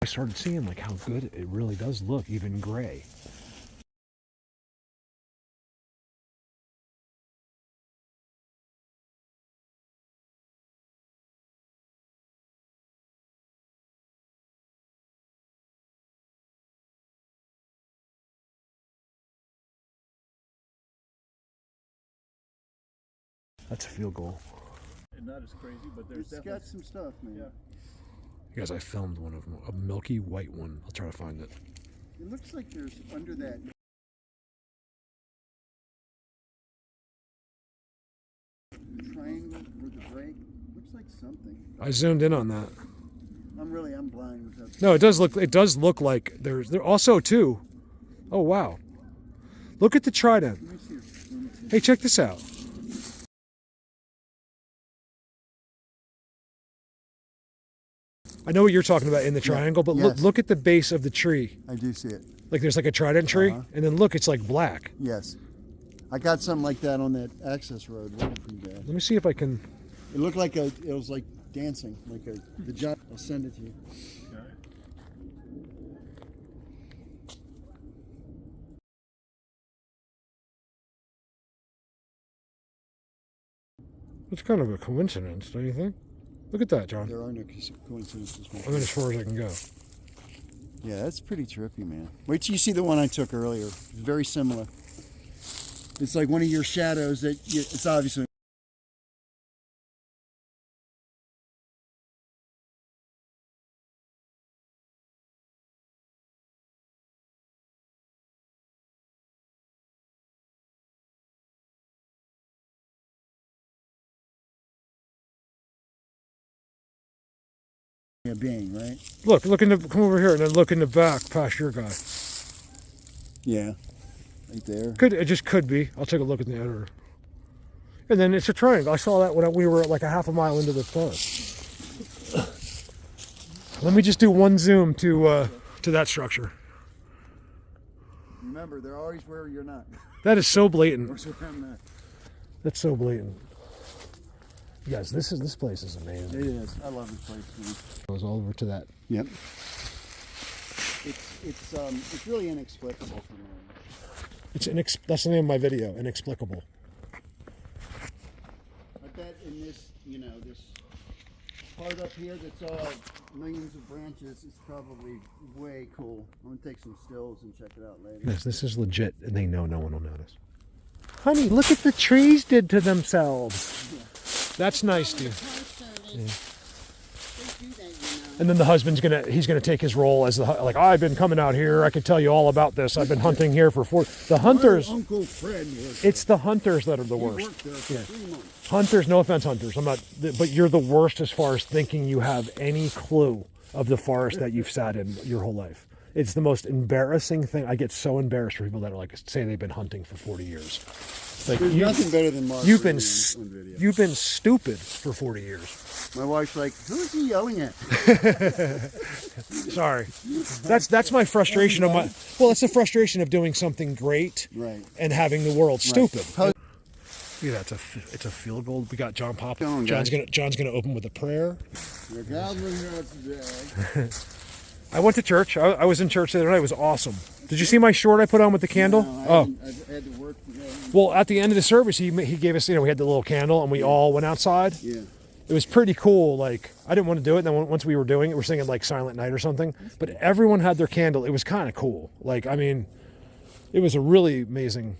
I started seeing like how good it really does look, even gray. That's a field goal. Not as crazy, but there's definitely got some stuff, man. Yeah. Guys, I filmed one of them, a milky white one. I'll try to find it. It looks like there's under that triangle or the break. Looks like something. I zoomed in on that. I'm blind with that. No, it does look like there also too. Oh wow. Look at the trident. Let me see. Hey, check this out. I know what you're talking about in the triangle, but Yes. look at the base of the tree. I do see it. Like there's like a trident tree, and then look, it's like black. Yes. I got something like that on that access road. It wasn't pretty bad. Let me see if I can. It looked like it was like dancing, like the job. I'll send it to you. It's kind of a coincidence, don't you think? Look at that, John. There are no coincidences. I went as far as I can go. Yeah, that's pretty trippy, man. Wait till you see the one I took earlier. Very similar. It's like one of your shadows that it's obviously. A being, right? Look in the, come over here and then look in the back past your guy. Yeah, right there. It just could be. I'll take a look at the editor. And then it's a triangle. I saw that when we were like a half a mile into the forest. Let me just do one zoom to that structure. Remember, they're always where you're not. That is so blatant. Or where I'm not. That's so blatant. You guys, this place is amazing. It is. I love this place. Man. Goes all over to that. Yep. It's really inexplicable for me. That's the name of my video, Inexplicable. I bet in this, this part up here that's all millions of branches is probably way cool. I'm gonna take some stills and check it out later. Yes, this is legit, and they know no one will notice. Honey, look at the trees did to themselves. Yeah. That's nice, dude. Yeah. And then the husband's he's gonna take his role as I've been coming out here. I can tell you all about this. I've been hunting here for the hunters. My Uncle Fred worked it's the hunters that are the worst. He worked there for 3 months. Hunters, no offense, hunters. I'm not, but you're the worst as far as thinking you have any clue of the forest that you've sat in your whole life. It's the most embarrassing thing. I get so embarrassed for people that are say they've been hunting for 40 years. There's nothing better than Mark. You've been stupid for 40 years. My wife's like, who's he yelling at? Sorry, that's my frustration that's the frustration of doing something great, right, and having the world stupid. Yeah, it's a field goal. We got John Pop. John's gonna open with a prayer. Your goblin here today. I went to church. I was in church the other night. It was awesome. Did you see my short I put on with the candle? No, I had to work. Well, at the end of the service, he gave us, we had the little candle, and we all went outside. Yeah. It was pretty cool. I didn't want to do it. And then once we were doing it, we're singing Silent Night or something. But everyone had their candle. It was kind of cool. It was a really amazing.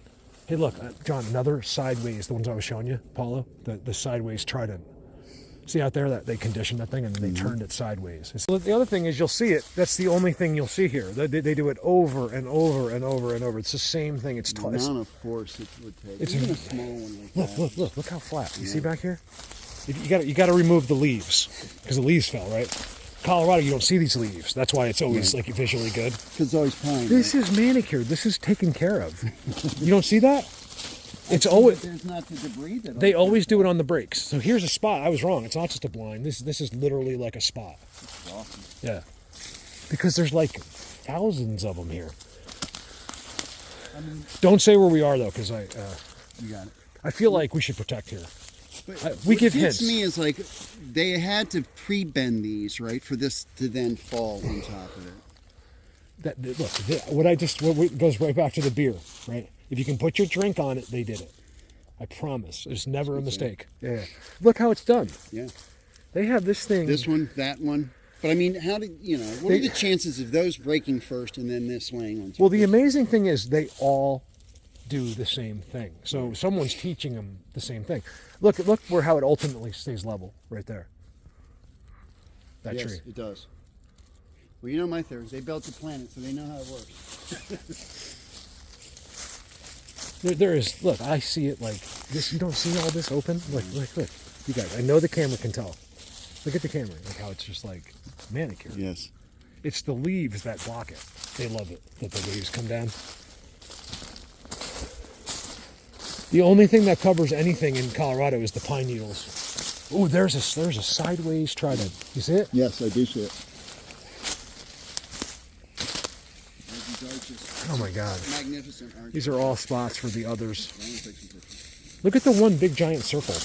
Hey, look, John, another sideways, the ones I was showing you, Paulo, the sideways trident. See out there that they conditioned that thing and then they turned it sideways. So the other thing is you'll see it. That's the only thing you'll see here. They do it over and over and over and over. It's the same thing. It's the amount of force it would take. It's even a small one like that. Look how flat. You see back here? You got to remove the leaves because the leaves fell, right? Colorado, you don't see these leaves. That's why it's always visually good. Because it's always pine. This is manicured. This is taken care of. You don't see that? It's always there's not the debris. They always do it on the brakes. So here's a spot. I was wrong. It's not just a blind. This is literally like a spot. That's awesome. Yeah, because there's thousands of them here. Don't say where we are though, because you got it. I feel like we should protect here. We what give gets hints. me is like they had to pre-bend these, right, for this to then fall on top of it. What goes right back to the beer, right? If you can put your drink on it, they did it. I promise. There's never a mistake. Yeah. Look how it's done. Yeah. They have this thing. This one, that one. But I mean, how did what are the chances of those breaking first and then this laying on top? Well, the amazing thing is they all do the same thing. So someone's teaching them the same thing. Look how it ultimately stays level right there. That yes, tree. It does. Well, you know my theory. They built the planet, so they know how it works. There is. Look, I see it like this. You don't see all this open. Look. You guys, I know the camera can tell. Look at the camera. Like how it's just like manicured. Yes. It's the leaves that block it. They love it that the leaves come down. The only thing that covers anything in Colorado is the pine needles. Oh, there's a sideways trident. You see it? Yes, I do see it. Oh my God. Magnificent, aren't These are all spots for the others. they? I'm gonna take some pictures. Look at the one big giant circle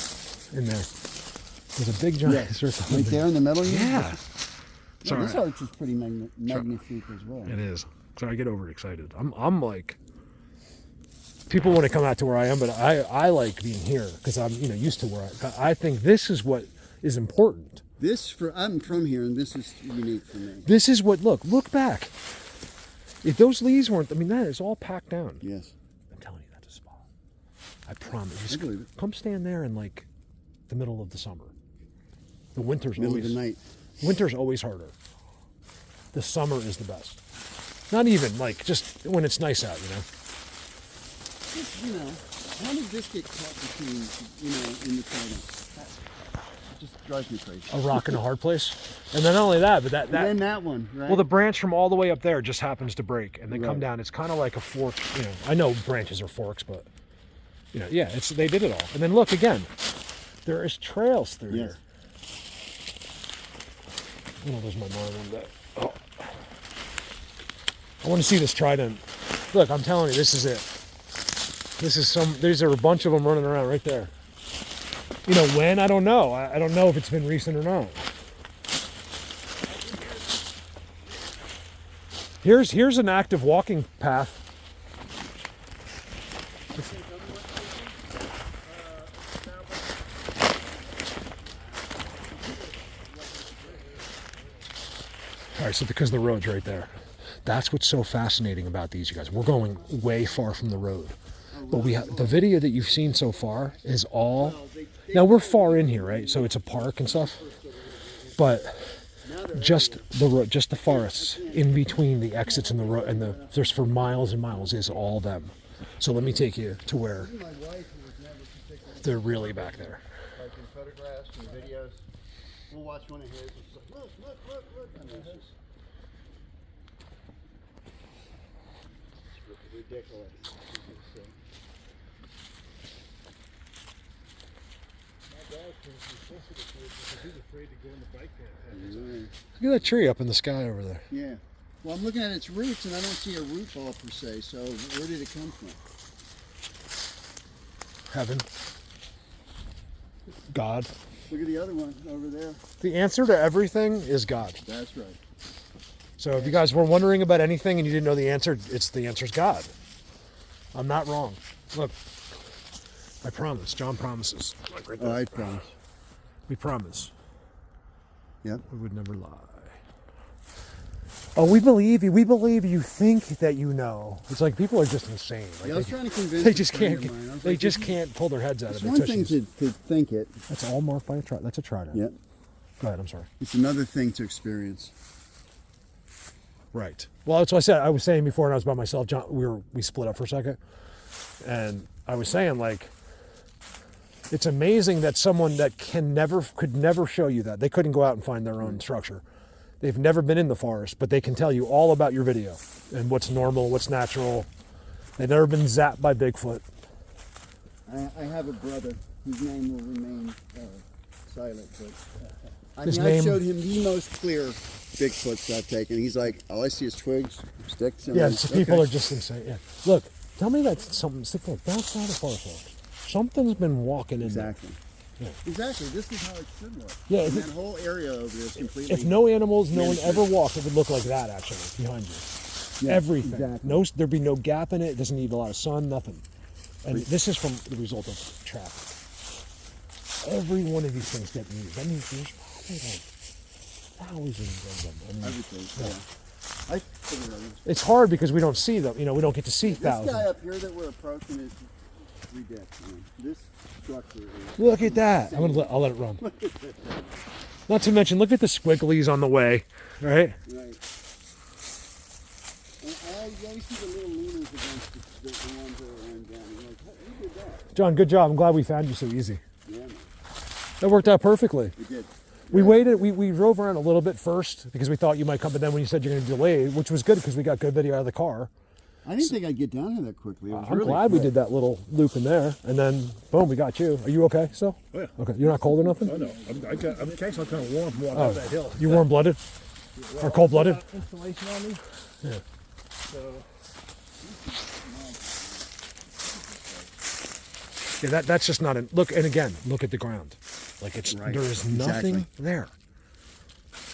in there. There's a big giant circle. Right there in the middle? Yeah. Yeah, this arch is pretty magnifique as well. It is. So I get overexcited. I'm like, people want to come out to where I am, but I like being here because I'm used to where I think this is what is important. I'm from here, and this is unique for me. This is what look back. If those leaves weren't, that is all packed down. Yes. I'm telling you, that's a spot. I promise. I believe it. Come stand there in like the middle of the summer. The winter's Middle always of the night. Winter's always harder. The summer is the best. Not even like just when it's nice out, How did this get caught between, in the trident? It just drives me crazy. A rock and a hard place. And then not only that, but And then that one, right? well, the branch from all the way up there just happens to break and they come Right. down. It's kind of like a fork. I know branches are forks, but they did it all. And then look again. There is trails through Yes. here. Oh, there's my mind on that. Oh. I want to see this trident. Look, I'm telling you, this is it. These are a bunch of them running around right there. When? I don't know. I don't know if it's been recent or not. Here's an active walking path. All right, so because the road's right there. That's what's so fascinating about these, you guys. We're going way far from the road. But the video that you've seen so far is all... Now, we're far in here, right? So it's a park and stuff. But just the road, just the forests in between the exits and the road, and there's for miles and miles is all them. So let me take you to where they're really back there. Like in photographs and videos. We'll watch one of his. It's like, look. And it's just ridiculous. He's afraid to go in the bike path. Look at that tree up in the sky over there. Yeah. Well, I'm looking at its roots, and I don't see a root ball per se. So where did it come from? Heaven. God. Look at the other one over there. The answer to everything is God. That's right. So if you guys were wondering about anything and you didn't know the answer, the answer's God. I'm not wrong. Look, I promise. John promises. Like right there. I promise. We promise. Yep. We would never lie. Oh, we believe you. We believe you think that you know. It's like people are just insane. Like Yeah, I was trying to convince they a just friend can't. of mine. I was They like, just can't pull their heads out It's of their one thing tushies. to think it. That's all marked by a trident. That's a trident. Yep. Go ahead. I'm sorry. It's another thing to experience. Right. Well, that's what I said. I was saying before, and I was by myself. John, we split up for a second, and I was saying like, it's amazing that someone that could never show you that they couldn't go out and find their own structure. They've never been in the forest, but they can tell you all about your video and what's normal, what's natural. They've never been zapped by Bigfoot. I have a brother whose name will remain silent, but I His mean, I name- showed him the most clear Bigfoots I've taken. He's like, all I see is twigs, sticks. And Yeah, I'm so like, people okay. are just insane. Yeah. Look, tell me that something. That's not a forest walk. Something's been walking in there. Exactly. Exactly. This is how it should look. Yeah, And that whole area over there is completely. If no animals, no one ever walked, it would look like that actually behind you. Yeah, Everything. exactly. No, there'd be no gap in it. It doesn't need a lot of sun, nothing. And this is from the result of traffic. Every one of these things get used. That means there's probably like thousands of them. I mean, Everything. Yeah. I figured out this. it's hard because we don't see them. You know, we don't get to see This thousands. guy up here that we're approaching is ridiculous. This structure is. Look at that. I'll let it run. Not to mention, look at the squigglies on the way, right? Right. And I always see the little leaners against the ones that are laying down. You're like, who did that? John, good job. I'm glad we found you so easy. Yeah, man. That worked out perfectly. We did. We waited. We drove around a little bit first because we thought you might come, but then when you said you're going to delay, which was good because we got good video out of the car. I didn't think I'd get down here that quickly. It was I'm really glad we quick. did that little loop in there, and then boom, we got you. Are you okay still? Oh, yeah. Okay, you're not cold or nothing? Oh, no. I'm kind of warm from walking up that hill. You warm-blooded or cold-blooded? Insulation on me. Yeah. So, Yeah, that's just not an look. And again, look at the ground. Like it's Right. there is nothing Exactly. there.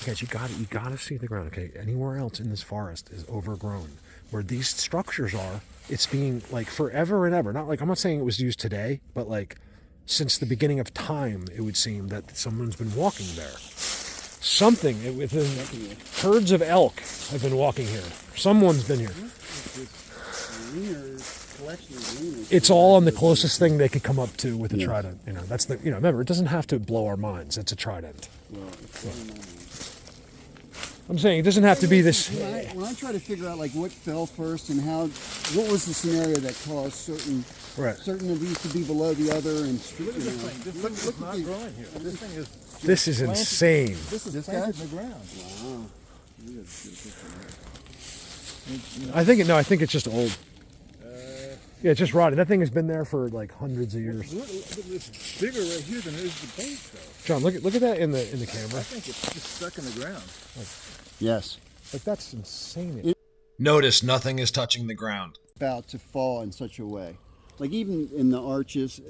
Guys, you gotta see the ground. Okay, anywhere else in this forest is overgrown. Where these structures are, it's being like forever and ever. Not like I'm not saying it was used today, but like since the beginning of time, it would seem that someone's been walking there. Something within herds of elk have been walking here. Someone's been here. Collection of leaners. It's all on the closest thing they could come up to with a trident. You know, that's the remember, it doesn't have to blow our minds. It's a trident. Well, it's blowing my mind. I'm saying it doesn't have to be this. When I try to figure out like what fell first and what was the scenario that caused certain of these to be below the other and look at this thing. This thing is not growing here. This thing is This is insane. This is This planted guy? in the ground. Wow. I think it's just old. Yeah, it's just rotted. That thing has been there for like hundreds of years. Look, it's bigger right here than it is the base, though. John, look at that in the camera. I think it's just stuck in the ground. Yes. Like that's insane. Notice nothing is touching the ground. About to fall in such a way. Like even in the arches.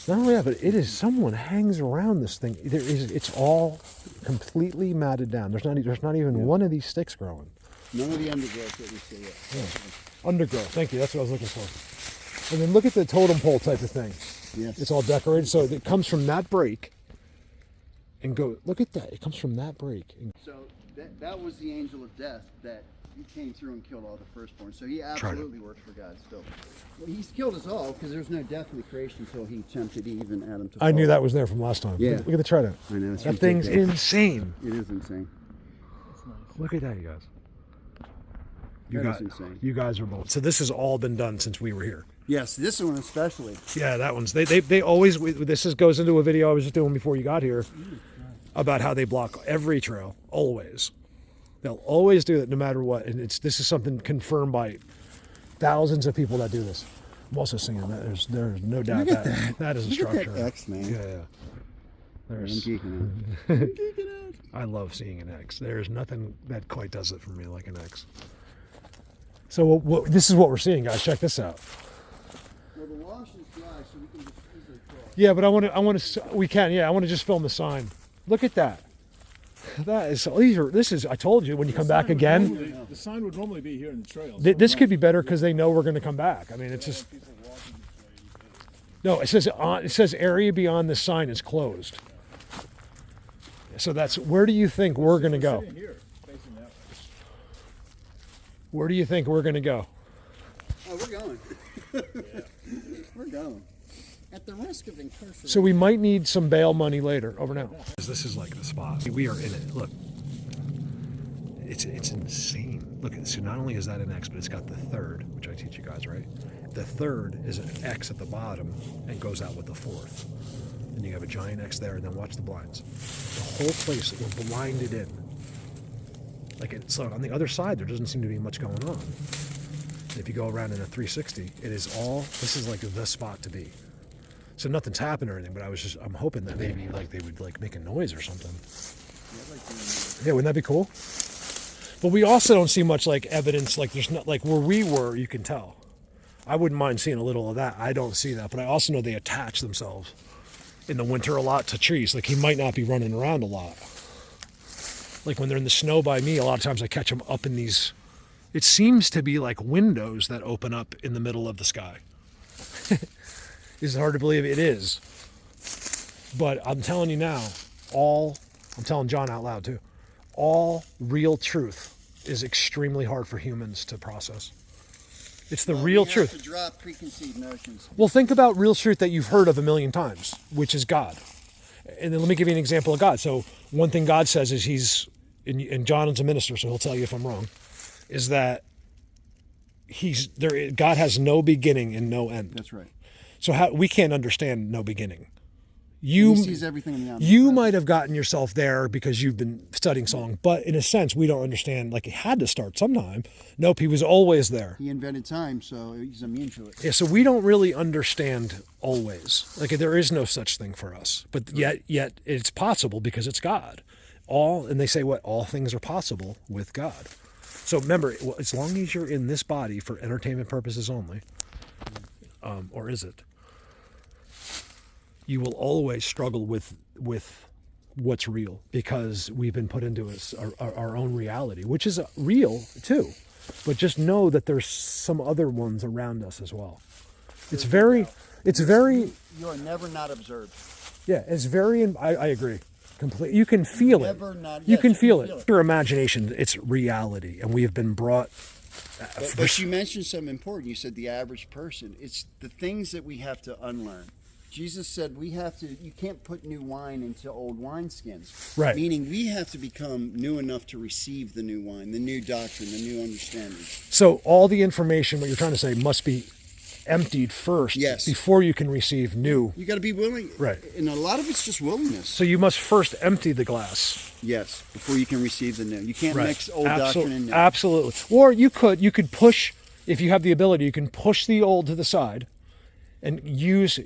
Not only that, but it is someone hangs around this thing. It's all completely matted down. There's not even one of these sticks growing. None of the undergrowth that we see yet. Yeah. Undergrowth. Thank you. That's what I was looking for. And then look at the totem pole type of thing. Yes. It's all decorated, so it comes from that break. And go look at that. It comes from that break. So that was the angel of death that he came through and killed all the firstborn. So he absolutely works for God still. Well, he's killed us all because there's no death in the creation until he tempted Eve and Adam to fall. I knew that was there from last time. Yeah. Look at the trident. I know. It's That thing's ridiculous. insane. It is insane. Look at that, you guys. That is insane. You guys are both. So this has all been done since we were here. Yes, this one especially. Yeah, that one's. They always. Goes into a video I was just doing before you got here about how they block every trail. Always. They'll always do it no matter what. And this is something confirmed by thousands of people that do this. I'm also seeing that there's no doubt Look at that is a Look at structure. that X, man. Yeah. I'm There's. geeking out. I'm geeking out. I love seeing an X. There's nothing that quite does it for me like an X. So this is what we're seeing, guys. Check this out. Well, the wash is dry, so we can just easily cross. Yeah, but I want to. We can. Yeah, I want to just film the sign. Look at that. That is. This is. I told you when you come back again. The sign would normally be here in the trail. This could be better because they know we're going to come back. I mean, it's just. No, it says area beyond this sign is closed. So that's where do you think we're going to go? Here, facing that way. Where do you think we're going to go? Oh, we're going. We're going. At the risk of incarceration. So we might need some bail money later. Over now. This is like the spot. We are in it. Look. It's insane. Look, so not only is that an X, but it's got the third, which I teach you guys, right? The third is an X at the bottom and goes out with the fourth. And you have a giant X there, and then watch the blinds. The whole place, we're blinded in. Like so on the other side, there doesn't seem to be much going on. And if you go around in a 360, it is all. This is like the spot to be. So nothing's happened or anything, but I'm hoping that maybe like they would like make a noise or something. Yeah, wouldn't that be cool? But we also don't see much like evidence. Like there's not like where we were, you can tell. I wouldn't mind seeing a little of that. I don't see that, but I also know they attach themselves. in the winter a lot to trees. Like he might not be running around a lot. Like when they're in the snow by me, a lot of times I catch them up in these, it seems to be like windows that open up in the middle of the sky. It's hard to believe it is. But I'm telling you now, I'm telling John out loud too, all real truth is extremely hard for humans to process. It's the real truth. We have to drop preconceived notions. Well, think about real truth that you've heard of a million times, which is God. And then let me give you an example of God. So one thing God says is and John's a minister, so he'll tell you if I'm wrong, is that God has no beginning and no end. That's right. So we can't understand no beginning. He sees everything in the omnipresent. You might have gotten yourself there because you've been studying song, but in a sense, we don't understand. Like it had to start sometime. Nope, he was always there. He invented time, so he's immune to it. Yeah, so we don't really understand always. Like there is no such thing for us, but yet it's possible because it's God. And they say what? All things are possible with God. So remember, as long as you're in this body for entertainment purposes only, or is it? You will always struggle with what's real because we've been put into our own reality, which is real too. But just know that there's some other ones around us as well. It's very. You are never not observed. Yeah, it's very. I agree completely. You can feel it. You can feel it. Your imagination. It's reality, and we have been brought. But you mentioned something important. You said the average person. It's the things that we have to unlearn. Jesus said you can't put new wine into old wineskins. Right. Meaning we have to become new enough to receive the new wine, the new doctrine, the new understanding. So all the information, what you're trying to say, must be emptied first before you can receive new. You got to be willing. Right. And a lot of it's just willingness. So you must first empty the glass. Yes, before you can receive the new. You can't mix old doctrine and new. Absolutely. Or you could push, if you have the ability, you can push the old to the side and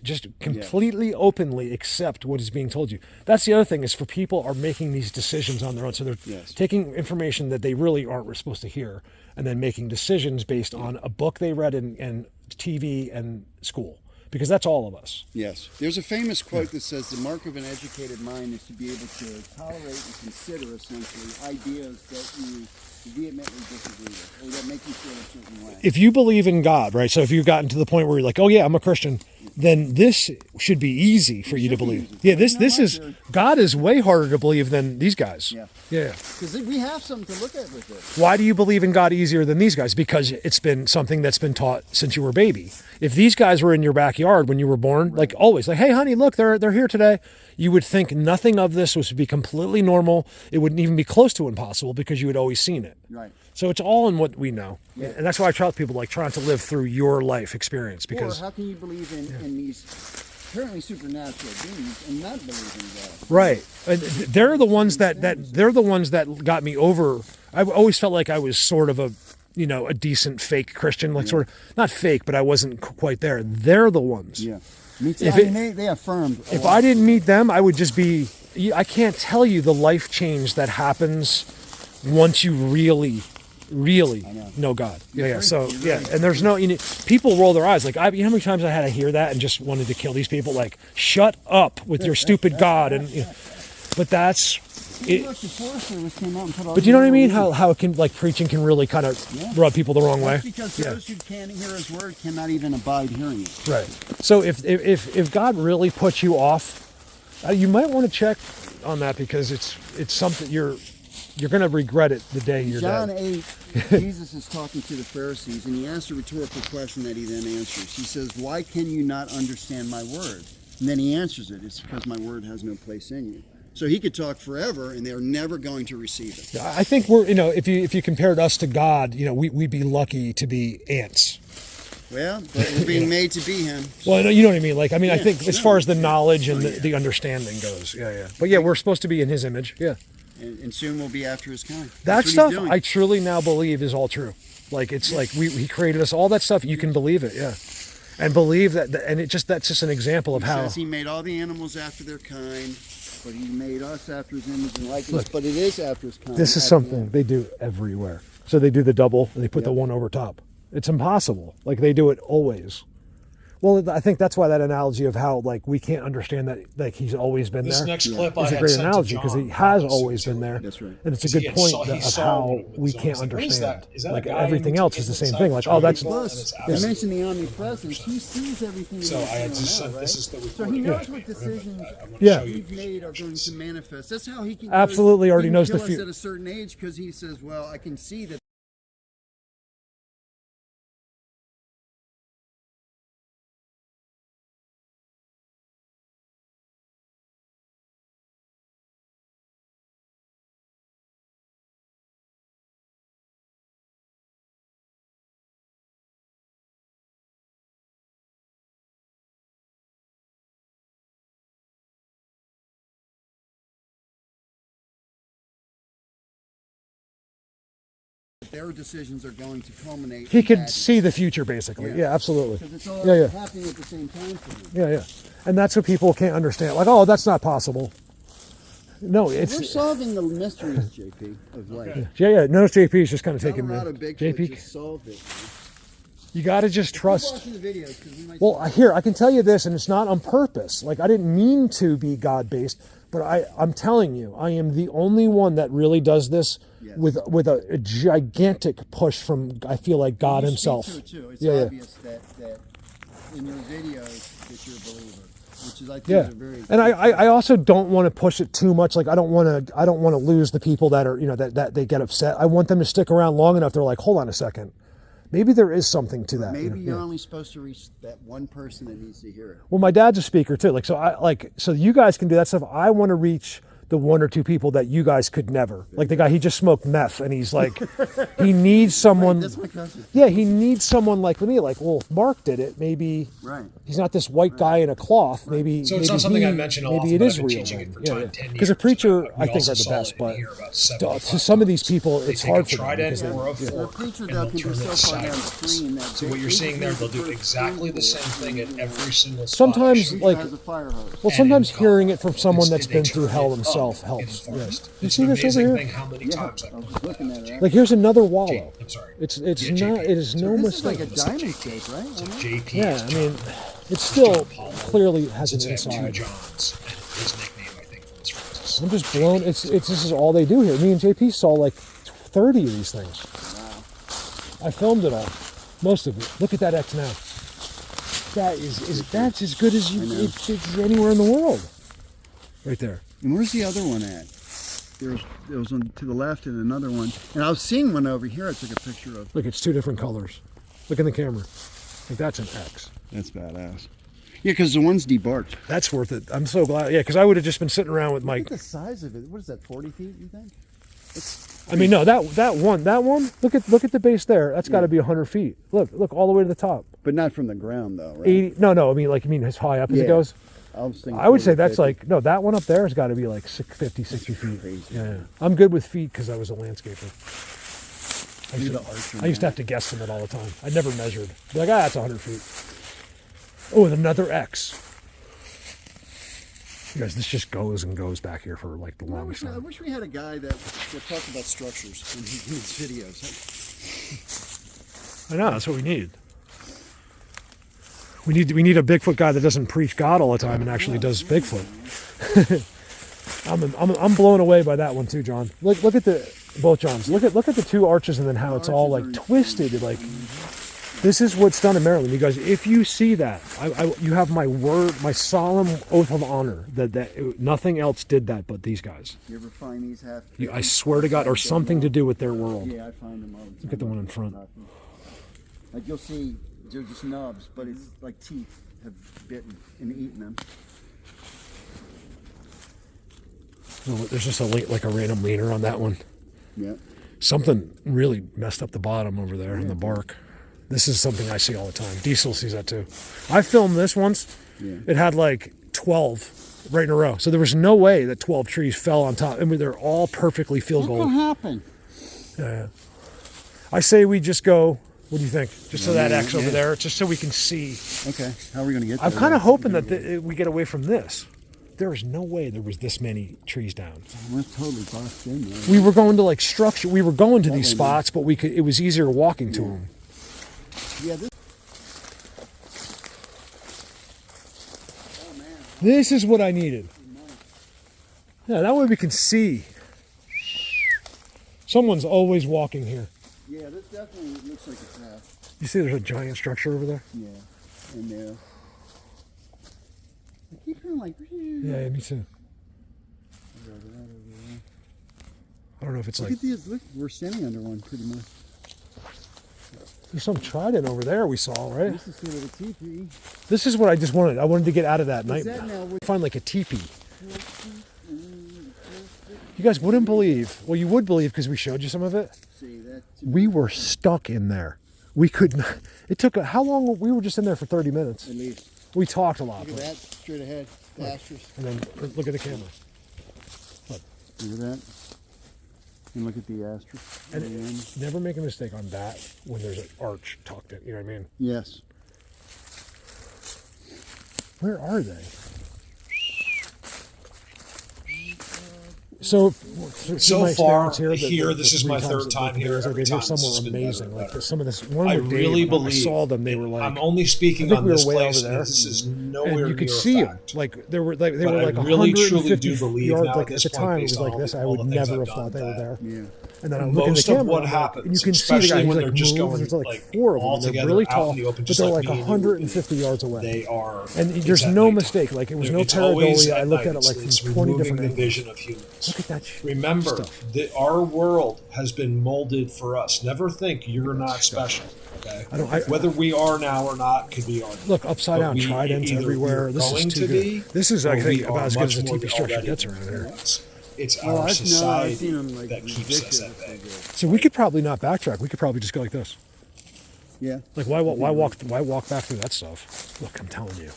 just completely openly accept what is being told you. That's the other thing, is for people are making these decisions on their own. So they're taking information that they really aren't supposed to hear and then making decisions based on a book they read in TV and school. Because that's all of us. Yes. There's a famous quote that says the mark of an educated mind is to be able to tolerate and consider, essentially, ideas that you vehemently disagree with, or that make you feel a certain way. If you believe in God, right? So if you've gotten to the point where you're like, oh yeah, I'm a Christian, then this should be easy for you to believe. Yeah, this is, God is way harder to believe than these guys. Yeah. Yeah. Because we have something to look at with it. Why do you believe in God easier than these guys? Because it's been something that's been taught since you were a baby. If these guys were in your backyard when you were born, like always, like, hey honey, look, they're here today, you would think nothing of this would be completely normal. It wouldn't even be close to impossible because you had always seen it. Right. So it's all in what we know. Yeah. And that's why I tell people, like, trying to live through your life experience. Because how can you believe in these apparently supernatural beings and not believe in God? Right. And they're the ones that got me over. I always felt like I was sort of a decent fake Christian, like sort of not fake, but I wasn't quite there. They're the ones. Yeah. Me too. They affirmed. If I didn't meet them, I would just be. I can't tell you the life change that happens once you really know God. Yeah. So and there's no. People roll their eyes like, how many times I had to hear that and just wanted to kill these people. Like, shut up with your stupid God. And but that's. But you know what I mean? How it can, like, preaching can really kind of rub people the wrong way. Because those who can't hear His word cannot even abide hearing it. Right. So if God really puts you off, you might want to check on that, because it's something you're going to regret it the day you're dead. John 8, Jesus is talking to the Pharisees, and he asks a rhetorical question that he then answers. He says, "Why can you not understand my word?" And then he answers it. It's because my word has no place in you. So he could talk forever, and they're never going to receive it. I think we're, if you compared us to God, we'd be lucky to be ants. Well, but we're being made to be Him. Well, you know what I mean. Like, I think as far as the knowledge and the understanding goes, But we're supposed to be in His image, And soon we'll be after His kind. That stuff I truly now believe is all true. Like, it's like He created us, all that stuff. You can believe it, and believe that, and that's just an example of how says He made all the animals after their kind. But He made us after His image and likeness. But it is after His kind. This is something they do everywhere. So they do the double and they put the one over top. It's impossible. Like, they do it always. Well, I think that's why that analogy of how like we can't understand that like he's always been This there. next clip I It's a had great sent to analogy because John he has Thomas, always who's been there. That's right. And it's a He good had point saw- he of saw how one with we his own. can't He's like, what is understand. that? Is that a Like guy everything in else is the same thing. Like, China oh, that's people? Plus, And it's you absolutely- mentioned the omnipresence. He sees everything. So I had to just sent, right? this is the So recording. he knows Yeah. what decisions Yeah. he's made are going to manifest. That's how he can Absolutely already he can knows kill the us future. at a certain age because he says, "Well, I can see that." Their decisions are going to culminate. He in could that. see the future, basically. Yeah. Yeah, absolutely. Because it's all Yeah. happening at the same time for him. Yeah, yeah. And that's what people can't understand. Like, oh, that's not possible. No, We're it's solving the mysteries, JP, of life. yeah. No, JP is just kind of taking Colorado me. Bigfoot JP, just solved it. you got to just Keep trust. watching the videos, 'cause we might Well, here I can tell you this, and it's not on purpose. Like I didn't mean to be God-based, but I'm telling you, I am the only one that really does this Yes. with a gigantic push from I feel like God You Himself. speak to it too. It's Yeah, yeah. obvious that in your videos that you're a believer, which is I think Yeah, is a very and I also don't want to push it too much. Like I don't want to lose the people that are that they get upset. I want them to stick around long enough. They're like, hold on a second, maybe there is something to that. maybe Yeah, you're yeah. only supposed to reach that one person that needs to hear it. Well, my dad's a speaker too. So you guys can do that stuff. I want to reach the one or two people that you guys could never. Like the guy, he just smoked meth, and he's like, he needs someone. That's my cousin. Yeah, he needs someone like me. Like, well, if Mark did it, maybe Right. he's not this white guy in a cloth. Maybe So it's maybe not something he- I mention often, Maybe it but is I've been real. teaching then. it for Yeah, 10 because a years. preacher, We I think, also are the saw best. it in But here about to 75 some of these times. people, They it's take hard a for them trident because they. or a Yeah. The fork, preacher and though they'll can be turn so it far sideways. downstream that So what you're seeing there, they'll do exactly the same thing at every single spot. Sometimes, Preacher like, has a fire hose. well, And sometimes in hearing God, it from someone it's- that's they been through turn hell it himself up in helps. the Yeah. forest. You It's see an this over amazing here? thing how many Yeah, times I I've was put looking that. at it. Like, here's another wallow. I'm sorry. It's Yeah, not. JP. It is no This is like mistake. a diamond shape, right? So Isn't it? JP Yeah, is I John. mean, it still John Paul. clearly has Since an I have two inside. Johns, and his nickname, I think, from his friends is I'm just blown. It's this is all they do here. Me and JP saw like 30 of these things. Wow. I filmed it all, most of it. Look at that X now. That is that's as good as I know. it's anywhere in the world. Right there. And where's the other one at? There was one to the left and another one. And I was seeing one over here I took a picture of. Look, it's two different colors. Look in the camera. Like that's an X. That's badass. Yeah, because the one's debarked. That's worth it. I'm so glad. Yeah, because I would have just been sitting around with Look my. at the size of it. What is that, 40 feet, you think? I mean, no, that one. Look at the base there. That's got to be 100 feet. Look all the way to the top. But not from the ground, though, right? 80. No. I mean as high up as Yeah. it goes. I was thinking I would say 40, that's 50. like no. That one up there has got to be like 50, 60 feet. crazy. Yeah, I'm good with feet because I was a landscaper. I Do used, the to, archer I used to have to guess them it all the time. I never measured. Be like, that's 100 feet. Oh, and another X. You guys, this just goes and goes back here for like the I longest wish, I time. wish we had a guy that talked about structures in his videos. I know that's what we need. We need a Bigfoot guy that doesn't preach God all the time and actually does Bigfoot. I'm blown away by that one too, John. Look at both Johns. Look at the two arches and then how it's all like twisted. Like this is what's done in Maryland. You guys, if you see that, you have my word, my solemn oath of honor that nothing else did that but these guys. You ever find these half? I swear to God, or something to do with their world. Yeah, I find them all the time. Look at the one in front. Like you'll see, they're just nubs, but it's like teeth have bitten and eaten them. There's just like a random leaner on that one. Yeah. Something really messed up the bottom over there in the bark. This is something I see all the time. Diesel sees that too. I filmed this once. Yeah. It had like 12 right in a row. So there was no way that 12 trees fell on top. I mean, they're all perfectly field What goal. can happen? Yeah. I say we just go. What do you think? Just so that Yeah, X over yeah. there, just so we can see. Okay, how are we going to get there? I'm kind of hoping that we get away from this. There is no way there was this many trees down. We're totally boxed in there. We were going to like structure. We were going to these way, spots, but we could. It was easier walking to them. Yeah, this This is what I needed. Yeah, that way we can see. Someone's always walking here. Yeah, this definitely looks like a path. You see there's a giant structure over there? Yeah, and I keep hearing like. Yeah, me too. I don't know if it's Look like... at these. Look, we're standing under one pretty much. There's some trident over there we saw, right? This is sort of a teepee. This is what I just wanted. I wanted to get out of that Is nightmare. that now Find like a teepee. You guys wouldn't believe. Well, you would believe because we showed you some of it. See that? We were stuck in there. We could not. It took how long? We were just in there for 30 minutes. At least. We talked a lot. Look at that straight ahead. The asterisk. And then look at the camera. Look at that. And look at the asterisk. And never make a mistake on that when there's an arch tucked in. You know what I mean? Yes. Where are they? So far experience here, this is my three third times time here. I've Every been here, time some this has were been better amazing. and Like better. some of this one I with Dave, really when I believe. saw them. They were like, I'm only I speaking think on we were this way place. over there. This is nowhere and you could near see a them. fact. Like they were like But I like really, 150 truly do believe yards. now Like at at this the point, time, it based was on like all this. the- I all would the things never I've have thought done they were that- there. Yeah. And then I'm looking at Most the of camera, what I'm like- happens, and you can see the especially guy. when He's they're like just moves. going, There's like like, 4 of them. all And they're together really out tall, in the open, but just they're like like me and you would be. 150 yards away. They are. And it's there's at no nighttime. mistake. Like it was no It's always pareidolia. I at looked at night. it like It's from 20 removing different the angles. vision of humans. Look at that shit. Remember Stuff. that our world has been molded for us. Never think you're not special. Okay. Whether we are now or not could be argued. Look, upside But down we tridents either everywhere. we're This is going too to good. be, This is, or I think, we about are as good as a much more TP structure already gets around here. influenced. It's Well, our I've society seen them like that keeps us at ridiculously bay. good. So we could probably not backtrack. We could probably just go like this. Yeah. Like why walk back through that stuff? Look, I'm telling you,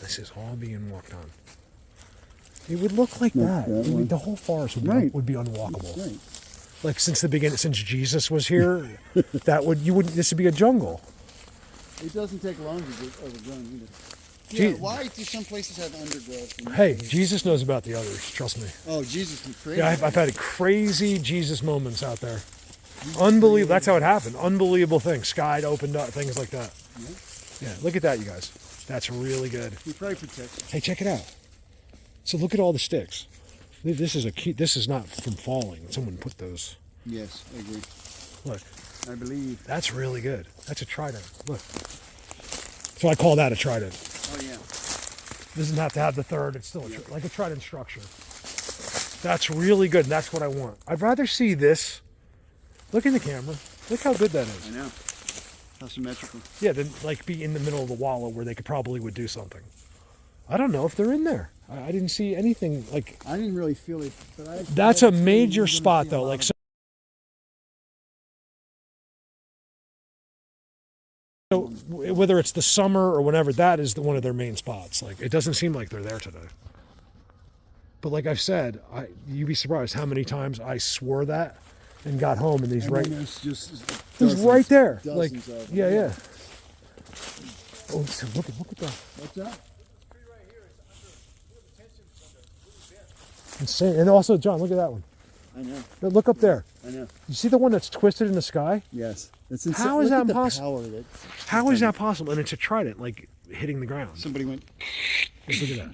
this is all being walked on. It would look like that. that It would- one. the whole forest would, Right. would be unwalkable. Right. Like since the beginning, since Jesus was here, this would be a jungle. It doesn't take long to get overgrown either. Gee- Yeah, why do some places have undergrowth? and- Hey, Jesus knows about the others. Trust me. Oh, Jesus was crazy. Yeah, I've had crazy Jesus moments out there. Unbelievable. That's how it happened. Unbelievable things. Sky opened up, things like that. Yeah, look at that, you guys. That's really good. He probably protects. Hey, check it out. So look at all the sticks. This is a key. This is not from falling. Someone put those. Yes, I agree. Look, I believe. that's really good. That's a trident. Look. So I call that a trident. Oh yeah. Doesn't have to have the third. It's still like a trident structure. That's really good. And that's what I want. I'd rather see this. Look in the camera. Look how good that is. I know. How symmetrical. Yeah, then like be in the middle of the wallow where they could probably would do something. I don't know if they're in there. I didn't see anything like. I didn't really feel it, but I. That's a I've seen major you're gonna spot see a though. lot Like of- so, whether it's the summer or whenever, that is one of their main spots. Like it doesn't seem like they're there today. But like I've said, you'd be surprised how many times I swore that and got home and these and right. then there's just It was right there. Like dozens of them. yeah. Oh, so look at that. What's that? Insane. And also, John, look at that one. I know. Now, look up there. I know. You see the one that's twisted in the sky? Yes. It's insane. How is Look that at the possible? power that How is that possible? And it's a trident, like hitting the ground. somebody went. Just look at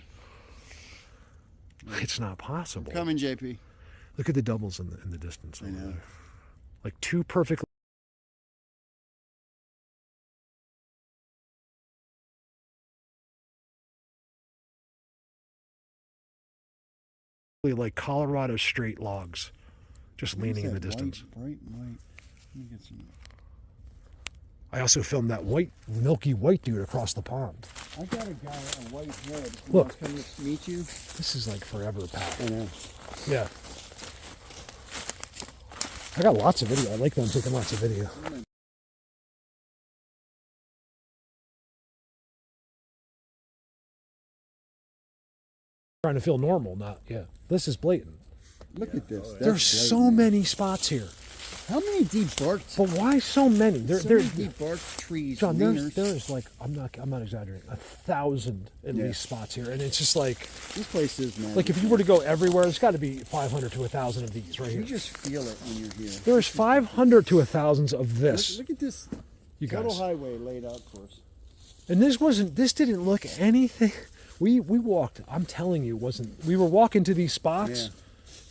that. It's not possible. Coming, JP. Look at the doubles in the distance. I over know. there. Like two perfect. Like Colorado straight logs, just leaning in the distance. Bright white. Let me get some. I also filmed that milky white dude across the pond. I got a guy, a white head. who Look. wants to come to meet you. This is like forever, pal. I know. Yeah. I got lots of video. I like them taking lots of video. Trying to feel normal, not This is blatant. Look at this. That's There's so blatant. many spots here, How many deep barked? but why so many? So many deep barked trees. John, leaners. there's like I'm not exaggerating, 1,000 at least spots here, and it's just like This place is magic. if you were to go everywhere, there's got to be 500 to 1,000 of these right You here. just feel it when you're here. There's 500 to 1,000 of this, Look at this you total guys. highway laid out for us. And this didn't look anything. We walked. I'm telling you, we were walking to these spots,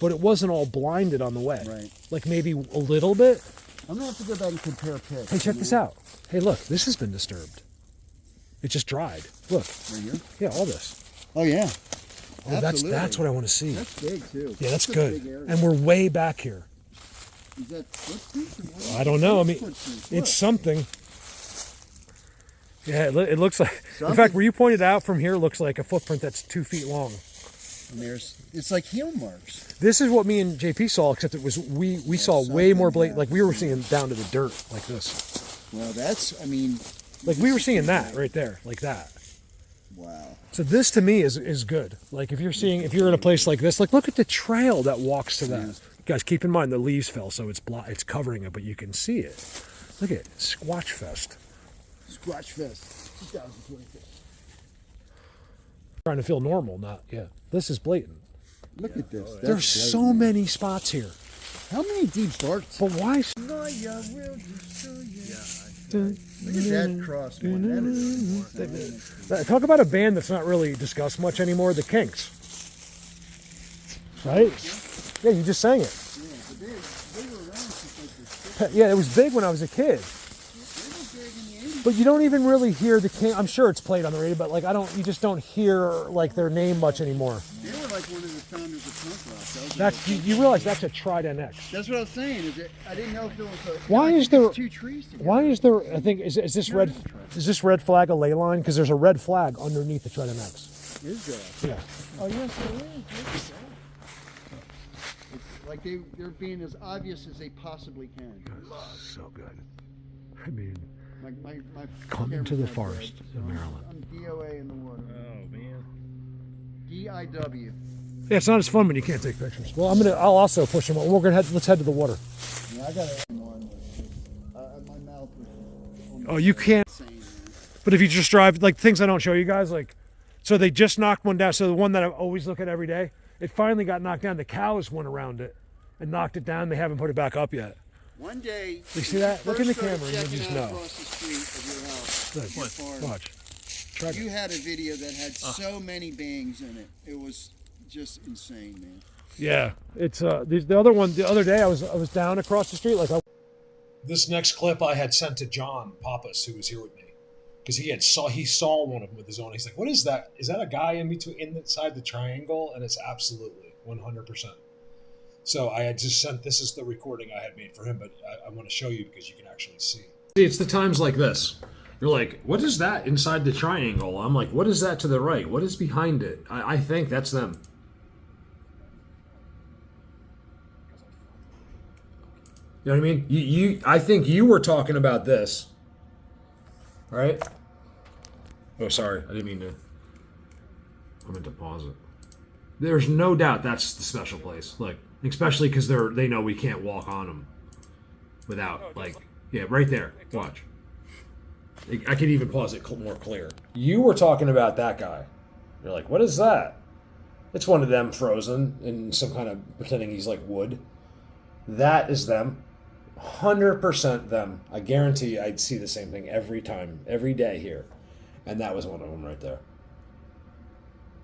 but it wasn't all blinded on the way. Right. Like maybe a little bit. I'm gonna have to go back and compare pics. Hey, check this out. Hey, look, this has been disturbed. It just dried. Look. Right here? Yeah, all this. Oh yeah. Oh, that's what I want to see. That's big too. Yeah, that's a good. big area. And we're way back here. Is that footprints or what? I don't know. I mean, Footprints. it's something. Yeah, it looks like. In Something. fact, where you pointed out from here looks like a footprint that's 2 feet long. And it's like heel marks. This is what me and JP saw, except it was we saw way more blatant. Like we were seeing down to the dirt like this. Well, that's, I mean. Like we were seeing that right there, like that. Wow. So this to me is good. Like if you're in a place like this, like look at the trail that walks to that. Guys, keep in mind the leaves fell, so it's covering it, but you can see it. Look at it, Squatch Fest. Squatch Fest 2023. Trying to feel normal, not This is blatant. Look at this. That's There's so many spots here. How many deep barks? But why? No, yeah, we'll just show you. Look at that cross one. That is Talk about a band that's not really discussed much anymore. The Kinks, right? Yeah, you just sang it. Yeah, but they were around since like the 60s. Yeah, it was big when I was a kid. They were big in the 80s. But you don't even really hear the King. I'm sure it's played on the radio, but like you just don't hear like their name much anymore. They were like one of the founders of punk rock. That's you realize that's a Trident X. That's what I was saying. Is it? I didn't know if there was a. Why like, is there? two trees together. Why is there? I think is this red? Is this red flag a ley line? Because there's a red flag underneath the Trident X. Is there? Yeah. Oh yes, there is. Look at that. It's like they're being as obvious as they possibly can. So good. I mean, My come camera's into the not good, forest so of Maryland. I'm DOA in the water. Oh man. DIW. Yeah, it's not as fun when you can't take pictures. Well, I'll also push them. Let's head to the water. Yeah, I got to add one. My mouth was. Oh, you can't. Insane, man. But if you just drive, like things I don't show you guys, like, so they just knocked one down. So the one that I always look at every day, it finally got knocked down. The cows went around it and knocked it down. They haven't put it back up yet. One day. You see that? Look in the camera and you you just know. Across the street of your house. Look, your farm. watch. Try You had a video that had so many bangs in it. It was just insane, man. Yeah, it's the other one. The other day I was down across the street, like This next clip I had sent to John Pappas, who was here with me, because he saw one of them with his own. He's like, "What is that? Is that a guy inside the triangle?" And it's absolutely 100%. So I had just sent. This is the recording I had made for him, but I want to show you because you can actually see. It's the times like this. You're like, "What is that inside the triangle?" I'm like, "What is that to the right? What is behind it?" I think that's them. You know what I mean? I think you were talking about this, right? Oh, sorry, I didn't mean to. I meant to pause it. There's no doubt that's the special place, like especially because they know we can't walk on them without right there. Watch. I could even pause it more clear. You were talking about that guy. You're like, what is that? It's one of them frozen in some kind of pretending he's like wood. That is them. 100% them. I guarantee I'd see the same thing every time, every day here. And that was one of them right there.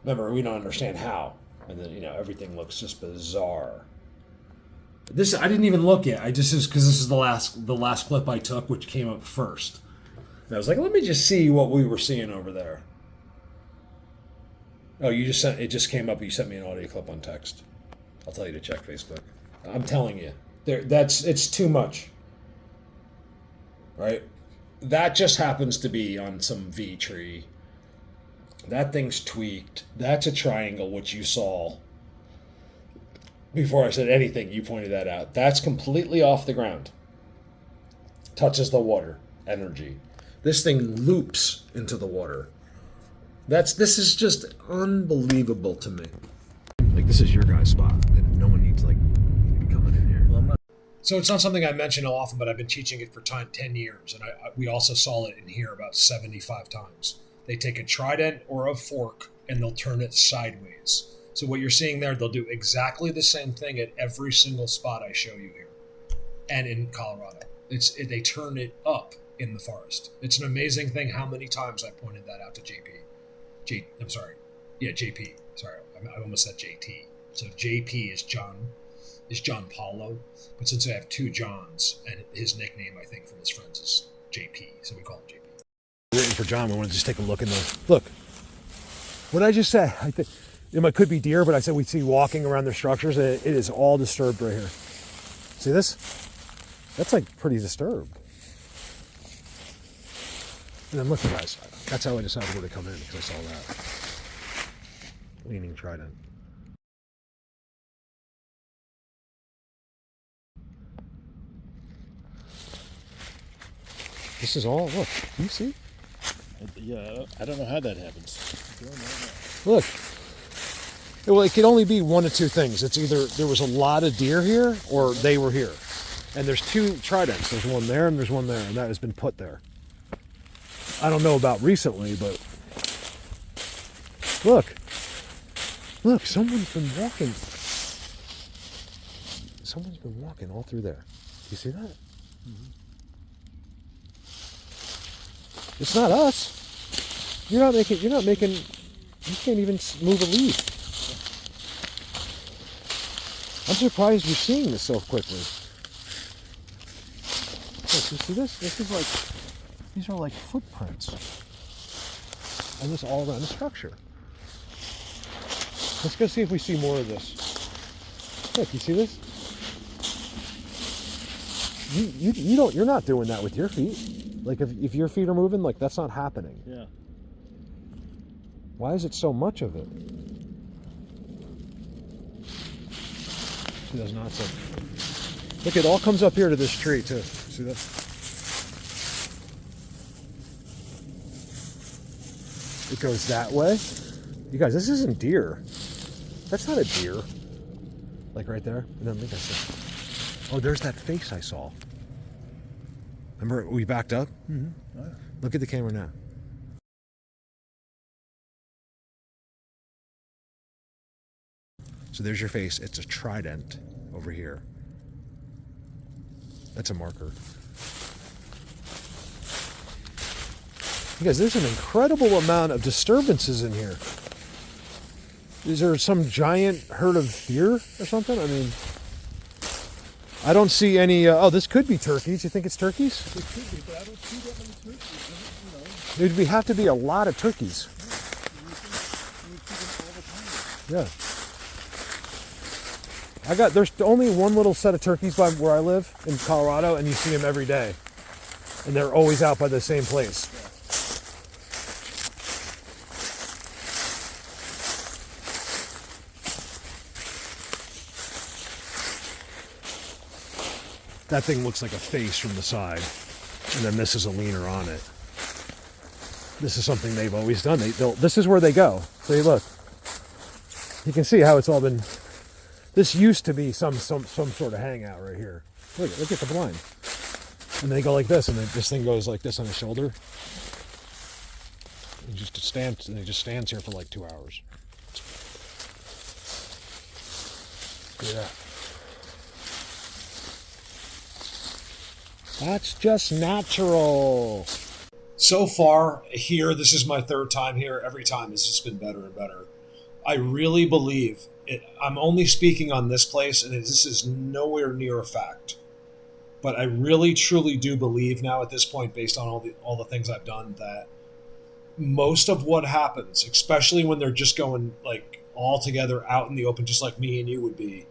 Remember, we don't understand how. And then, everything looks just bizarre. This, I didn't even look at. Because this is the last clip I took, which came up first. And I was like, let me just see what we were seeing over there. Oh, it just came up. You sent me an audio clip on text. I'll tell you to check Facebook. I'm telling you. It's too much. Right? That just happens to be on some V tree. That thing's tweaked. That's a triangle, which you saw. Before I said anything, you pointed that out. That's completely off the ground. Touches the water. Energy. This thing loops into the water. This is just unbelievable to me. Like, this is your guy's spot. No one needs, to be coming in here. Well, so it's not something I mention often, but I've been teaching it for 10 years. And we also saw it in here about 75 times. They take a trident or a fork and they'll turn it sideways. So what you're seeing there, they'll do exactly the same thing at every single spot I show you here. And in Colorado. They turn it up in the forest. It's an amazing thing how many times I pointed that out to Yeah, JP. Sorry, I almost said JT. So JP is John Paulo, but since I have two Johns, and his nickname I think from his friends is JP, so we call him JP. Waiting for John. We want to just take a look in the look. What did I just say? I think it could be deer, but I said we see walking around their structures. It is all disturbed right here. See this? That's like pretty disturbed. And then look, guys. That's how I decided where to come in because I saw that leaning trident. This is all. Look, can you see? Yeah, I don't know how that happens. Look. Well, it could only be one of two things. It's either there was a lot of deer here or they were here. And there's two tridents. There's one there and there's one there, and that has been put there. I don't know about recently, but look. Look, someone's been walking. Someone's been walking all through there. You see that? Mm-hmm. It's not us. You're not making, you can't even move a leaf. I'm surprised you're seeing this so quickly. Look, you see this? These are like footprints. And this all around the structure. Let's go see if we see more of this. Look, you see this? You're not doing that with your feet. Like if your feet are moving, like that's not happening. Yeah. Why is it so much of it? She does not say. Look, it all comes up here to this tree too. See that? It goes that way. You guys, this isn't deer. That's not a deer. Like right there. And then look, I said, oh, there's that face I saw. Remember we backed up? Mm-hmm. Oh, yeah. Look at the camera now. So there's your face. It's a trident over here. That's a marker. You guys, there's an incredible amount of disturbances in here. Is there some giant herd of deer or something? I mean, I don't see any. Oh, this could be turkeys. You think it's turkeys? It could be, but I don't see that many turkeys. You know. There'd have to be a lot of turkeys. Yeah. There's only one little set of turkeys by where I live in Colorado, and you see them every day. And they're always out by the same place. That thing looks like a face from the side, and then this is a leaner on it. This is something they've always done. This is where they go. See, look. You can see how it's all been. This used to be some sort of hangout right here. Look at the blind. And they go like this, and then this thing goes like this on his shoulder. And he just stands here for like 2 hours. Yeah. That's just natural. So far here, this is my third time here. Every time it's just been better and better. I really believe it. I'm only speaking on this place, and this is nowhere near a fact. But I really, truly do believe now at this point, based on all the things I've done, that most of what happens, especially when they're just going like all together out in the open, just like me and you would be,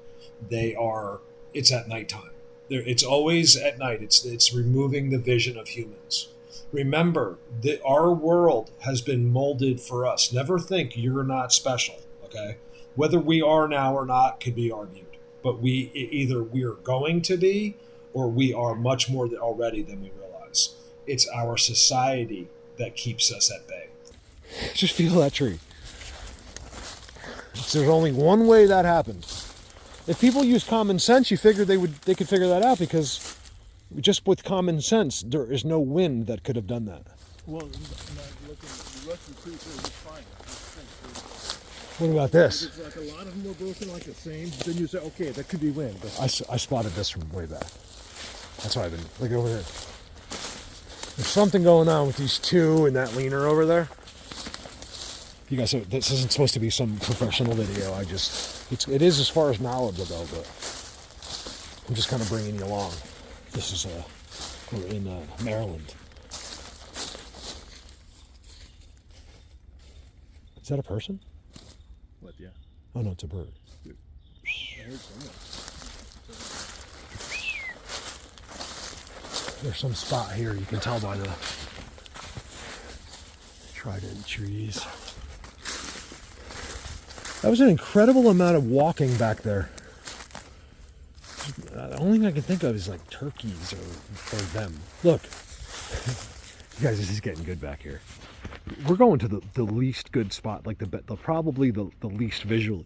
it's at nighttime. It's always at night. It's removing the vision of humans. Remember that our world has been molded for us. Never think you're not special, okay? Whether we are now or not could be argued. But either we are going to be, or we are much more already than we realize. It's our society that keeps us at bay. Just feel that tree. There's only one way that happens. If people use common sense, you figure they could figure that out, because just with common sense, there is no wind that could have done that. Well, the Russian trees are just fine. What about this? It's like a lot of them were broken like the same. Then you say, okay, that could be wind. But I spotted this from way back. That's why I've been looking over here. There's something going on with these two and that leaner over there. You guys, this isn't supposed to be some professional video. It is as far as knowledge will go, but I'm just kind of bringing you along. This is we're in Maryland. Is that a person? What? Yeah. Oh no, it's a bird. I heard someone. There's some spot here you can tell by the trident trees. That was an incredible amount of walking back there. The only thing I can think of is like turkeys or them. Look, you guys, this is getting good back here. We're going to the least good spot, like probably the least visually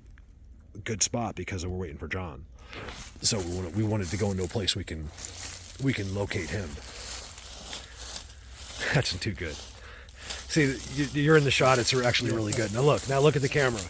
good spot because we're waiting for John. So we wanted to go into a place we can locate him. That's too good. See, you're in the shot. It's actually really good. Now look at the camera.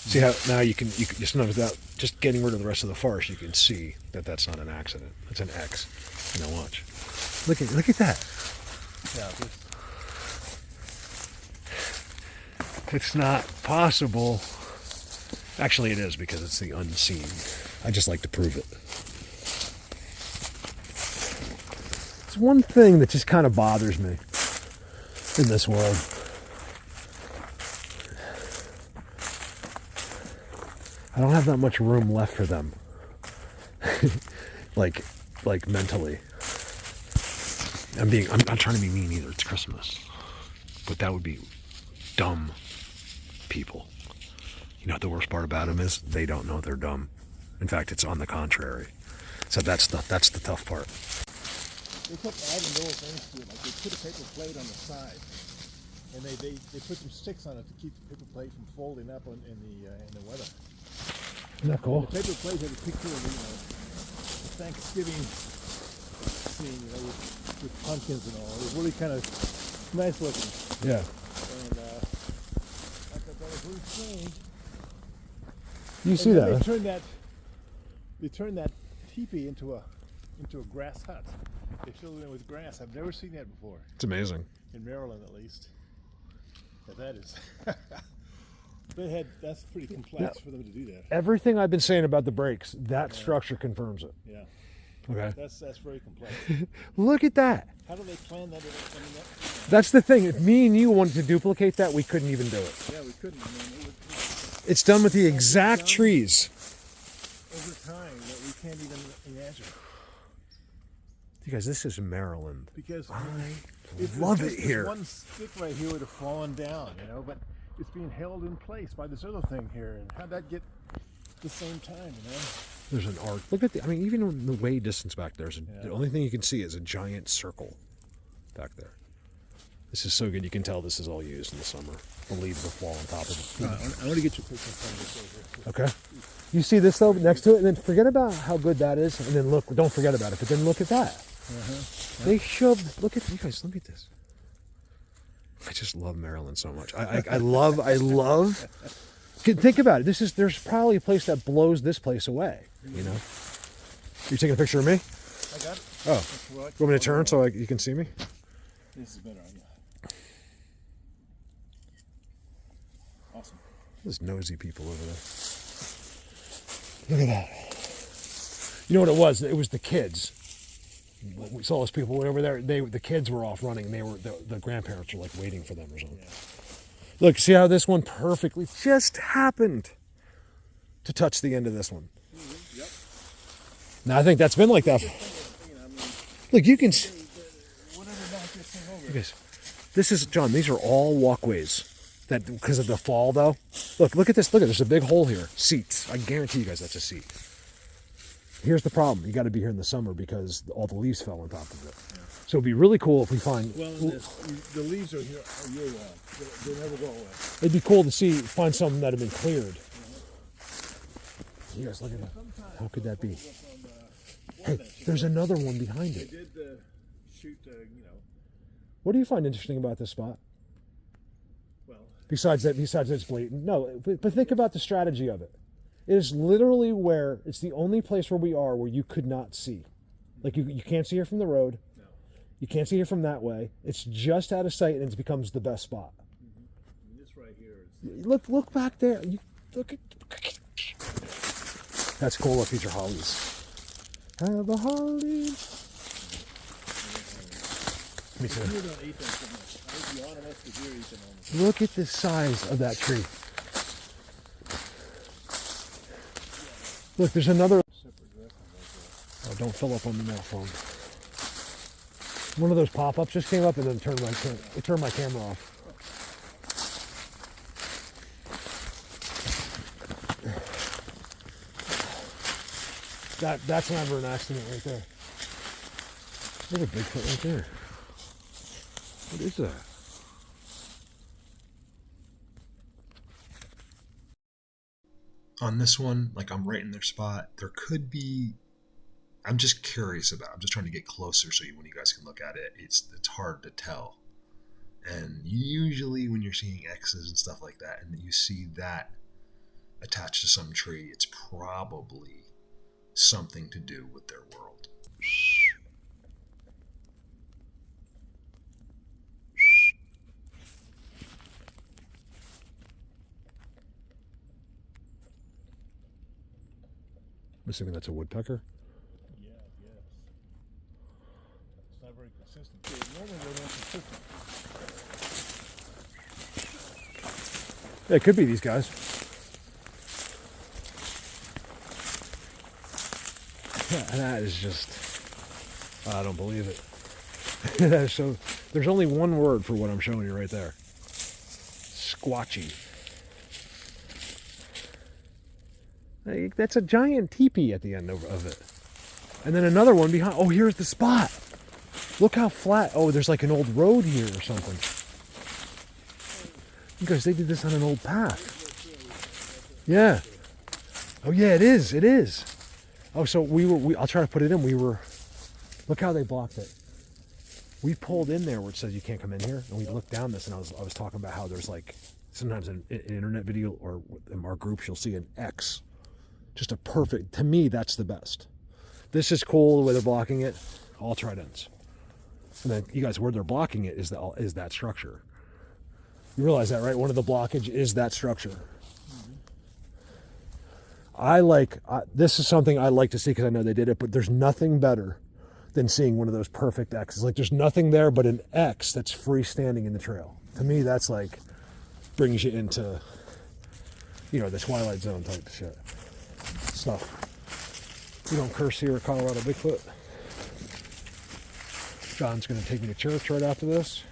See how now you can just notice that just getting rid of the rest of the forest, you can see that that's not an accident. It's an X. Now watch. Look at that. Yeah. It's not possible. Actually, it is because it's the unseen. I just like to prove it. It's one thing that just kind of bothers me in this world. I don't have that much room left for them. like mentally. I'm not trying to be mean either. It's Christmas. But that would be dumb people. You know what the worst part about them is? They don't know they're dumb. In fact, it's on the contrary. So that's the tough part. They kept adding little things to it, like they put a paper plate on the side, and they put some sticks on it to keep the paper plate from folding up in the weather. Isn't that cool? The paper plate had a picture of the Thanksgiving scene, with pumpkins and all. It was really kind of nice looking. Yeah. And I thought that was really strange. You see And that? They turned that teepee into a grass hut. They filled it in with grass. I've never seen that before. It's amazing. In Maryland, at least. Yeah, that is. That's pretty complex for them to do that. Everything I've been saying about the brakes, that structure confirms it. Yeah. Okay. That's very complex. Look at that. How do they plan that? That's the thing. If me and you wanted to duplicate that, we couldn't even do it. Yeah, we couldn't. I mean, It's done with the exact trees. over time that we can't even imagine. You guys, this is Maryland. Because I if love just it here. One stick right here would have fallen down, but it's being held in place by this other thing here. And how'd that get at the same time, There's an arc. Look at even in the way distance back there, the only thing you can see is a giant circle back there. This is so good. You can tell this is all used in the summer. The leaves will fall on top of it. I want to get you a picture of this over here. Okay. You see this though next to it, and then forget about how good that is, and then look. Don't forget about it, but then look at that. They shoved. Look at you guys. Look at this. I just love Maryland so much. I love. Think about it. There's probably a place that blows this place away. You taking a picture of me? I got it. Oh. You want me to turn so you can see me? This is better, yeah. Awesome. There's nosy people over there. Look at that. You know what it was? It was the kids. We saw those people way over there. The kids were off running. The grandparents were like waiting for them or something. Yeah. Look, see how this one perfectly just happened to touch the end of this one. Mm-hmm. Yep. Now I think that's been like that. Look, you can. This is John. These are all walkways. That because of the fall, though. Look at this. Look at there's a big hole here. Seats. I guarantee you guys that's a seat. here's the problem. You got to be here in the summer because all the leaves fell on top of it. Yeah. So it'd be really cool if we find. Well, the leaves are here year round. They never go away. It'd be cool to find some that have been cleared. You guys, look at that. How could that be? Hey, there's another one behind it. They did shoot, What do you find interesting about this spot? well, Besides it's blatant. No, but think about the strategy of it. It is literally where it's the only place where we are where you could not see. Like you can't see here from the road. no. You can't see here from that way. It's just out of sight and it becomes the best spot. And this right here is. Look back there. You look at. That's cool. Look, these are hollies. Have a holly. Me too. Deer don't eat them so much. I think the ornaments, the deer eat them almost. Look at the size of that tree. Look, there's another. Oh, don't fill up on the mouth phone. One of those pop-ups just came up and then turned my camera off. That's never an accident right there. There's a Bigfoot right there. What is that? On this one, like I'm right in their spot. There could be. I'm just curious about. I'm just trying to get closer so when you guys can look at it, it's hard to tell. And usually when you're seeing X's and stuff like that, and you see that attached to some tree, it's probably something to do with their world. I'm assuming that's a woodpecker. Yeah, yes. It's not very consistent. Normally they're not consistent. Yeah, it could be these guys. Yeah, that is just. I don't believe it. That is so. There's only one word for what I'm showing you right there. Squatchy. That's a giant teepee at the end of it. And then another one behind. Oh, here's the spot. Look how flat. Oh, there's like an old road here or something. You guys, they did this on an old path. Yeah. Oh, yeah, it is. It is. Oh, so I'll try to put it in. Look how they blocked it. We pulled in there where it says you can't come in here. And we looked down this and I was talking about how there's like, sometimes in an internet video or in our groups, you'll see an X. Just a perfect, to me, that's the best. This is cool the way they're blocking it. All tridents. And then you guys, where they're blocking it is that structure. You realize that, right? One of the blockage is that structure. This is something I like to see because I know they did it, but there's nothing better than seeing one of those perfect X's. Like there's nothing there but an X that's freestanding in the trail. To me, that's like, brings you into, the Twilight Zone type shit. Stuff. We don't curse here at Colorado Bigfoot. John's going to take me to church right after this.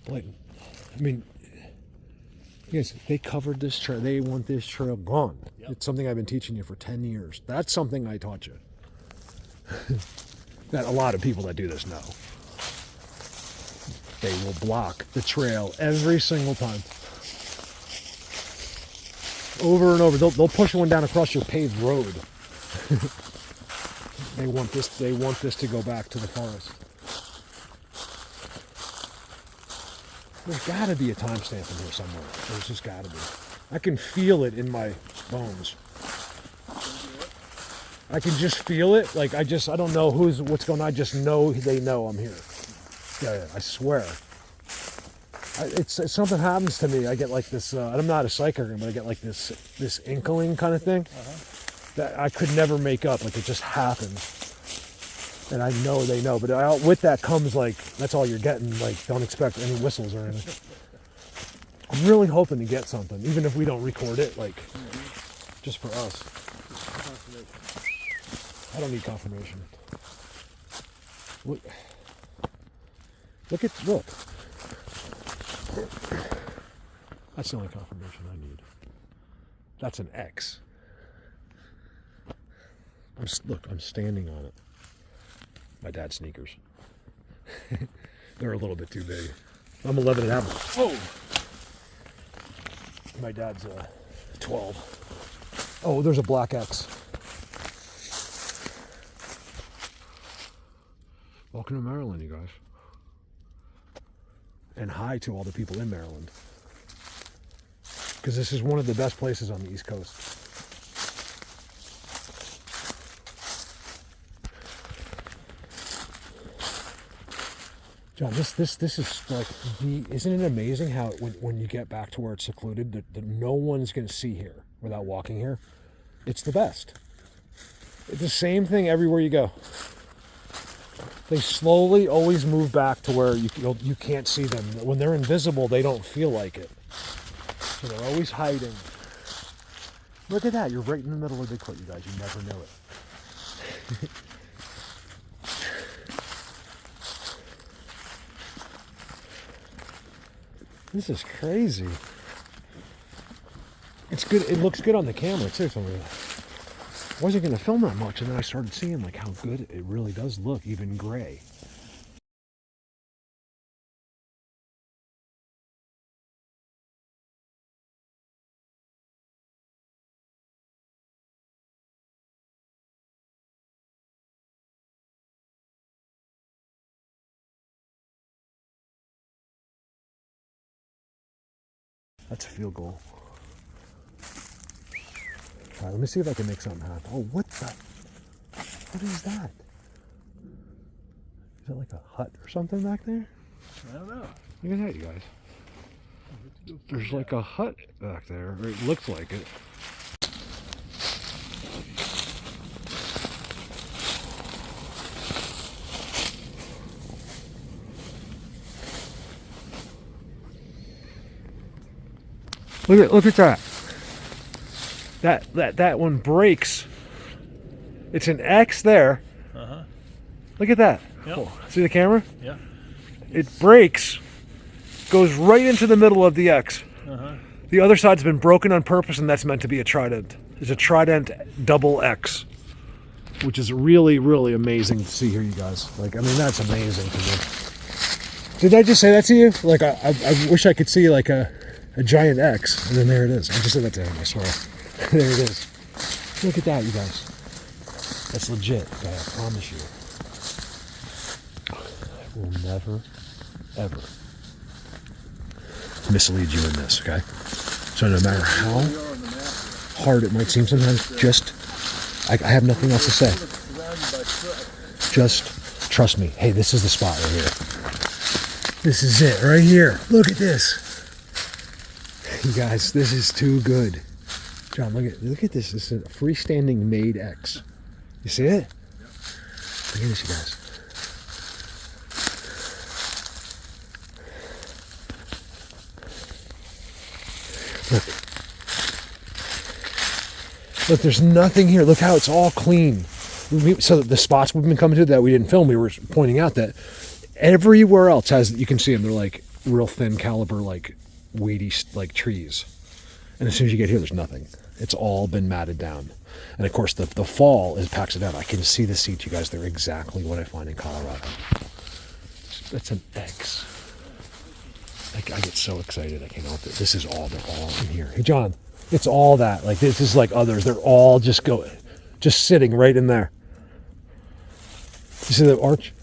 Blatant. I mean, yes, they covered this trail. They want this trail gone. Yep. It's something I've been teaching you for 10 years. That's something I taught you. That a lot of people that do this know. They will block the trail every single time. Over and over. They'll push one down across your paved road. They want this to go back to the forest. There's got to be a timestamp in here somewhere. There's just got to be. I can feel it in my bones. I can just feel it. Like I don't know what's going on. I just know they know I'm here. Yeah, I swear. It's something happens to me. I get like this. I'm not a psychic, but I get like this inkling kind of thing that I could never make up. Like it just happens, and I know they know. But with that comes like that's all you're getting. Like don't expect any whistles or anything. I'm really hoping to get something, even if we don't record it. Like just for us. I don't need confirmation. Look. That's the only confirmation I need. That's an X. Look, I'm standing on it. My dad's sneakers. They're a little bit too big. I'm 11 and a half. Oh! My dad's 12. Oh, there's a black X. Welcome to Maryland, you guys. And hi to all the people in Maryland. Because this is one of the best places on the East Coast. John, this is like isn't it amazing how when you get back to where it's secluded that no one's going to see here without walking here? It's the best. It's the same thing everywhere you go. They slowly always move back to where you can't see them. When they're invisible, they don't feel like it. So they're always hiding. Look at that. You're right in the middle of Bigfoot, you guys. You never know it. This is crazy. It's good. It looks good on the camera too. So I wasn't going to film that much, and then I started seeing like how good it really does look, even gray. That's a field goal. All right, let me see if I can make something happen. Oh, what is that? Is that like a hut or something back there? I don't know. Look at that, you guys. There's like a hut back there, or it looks like it. Look at that. That one breaks. It's an X there. Uh-huh. Look at that. Yep. Oh, see the camera? Yeah. It breaks, goes right into the middle of the X. Uh-huh. The other side's been broken on purpose, and that's meant to be a trident. It's a trident double X, which is really, really amazing to see here, you guys. Like, I mean, that's amazing to me. Did I just say that to you? Like, I wish I could see like a giant X, and then there it is. I just said that to him, I swear. There it is. Look at that, you guys. That's legit, okay? I promise you. I will never, ever mislead you in this, okay? So no matter how hard it might seem sometimes, I have nothing else to say. Just trust me. Hey, this is the spot right here. This is it, right here. Look at this. You guys, this is too good. John, look at this. This is a freestanding made X. You see it? Look at this, you guys. Look, there's nothing here. Look how it's all clean. So the spots we've been coming to that we didn't film, we were pointing out that everywhere else you can see them. They're like real thin caliber, like weedy, like trees. And as soon as you get here, there's nothing. It's all been matted down. And of course, the fall packs it down. I can see the seats, you guys. They're exactly what I find in Colorado. That's an X. I get so excited. I can't help it. They're all in here. Hey, John, it's all that. Like, this is like others. They're all just sitting right in there. You see the arch?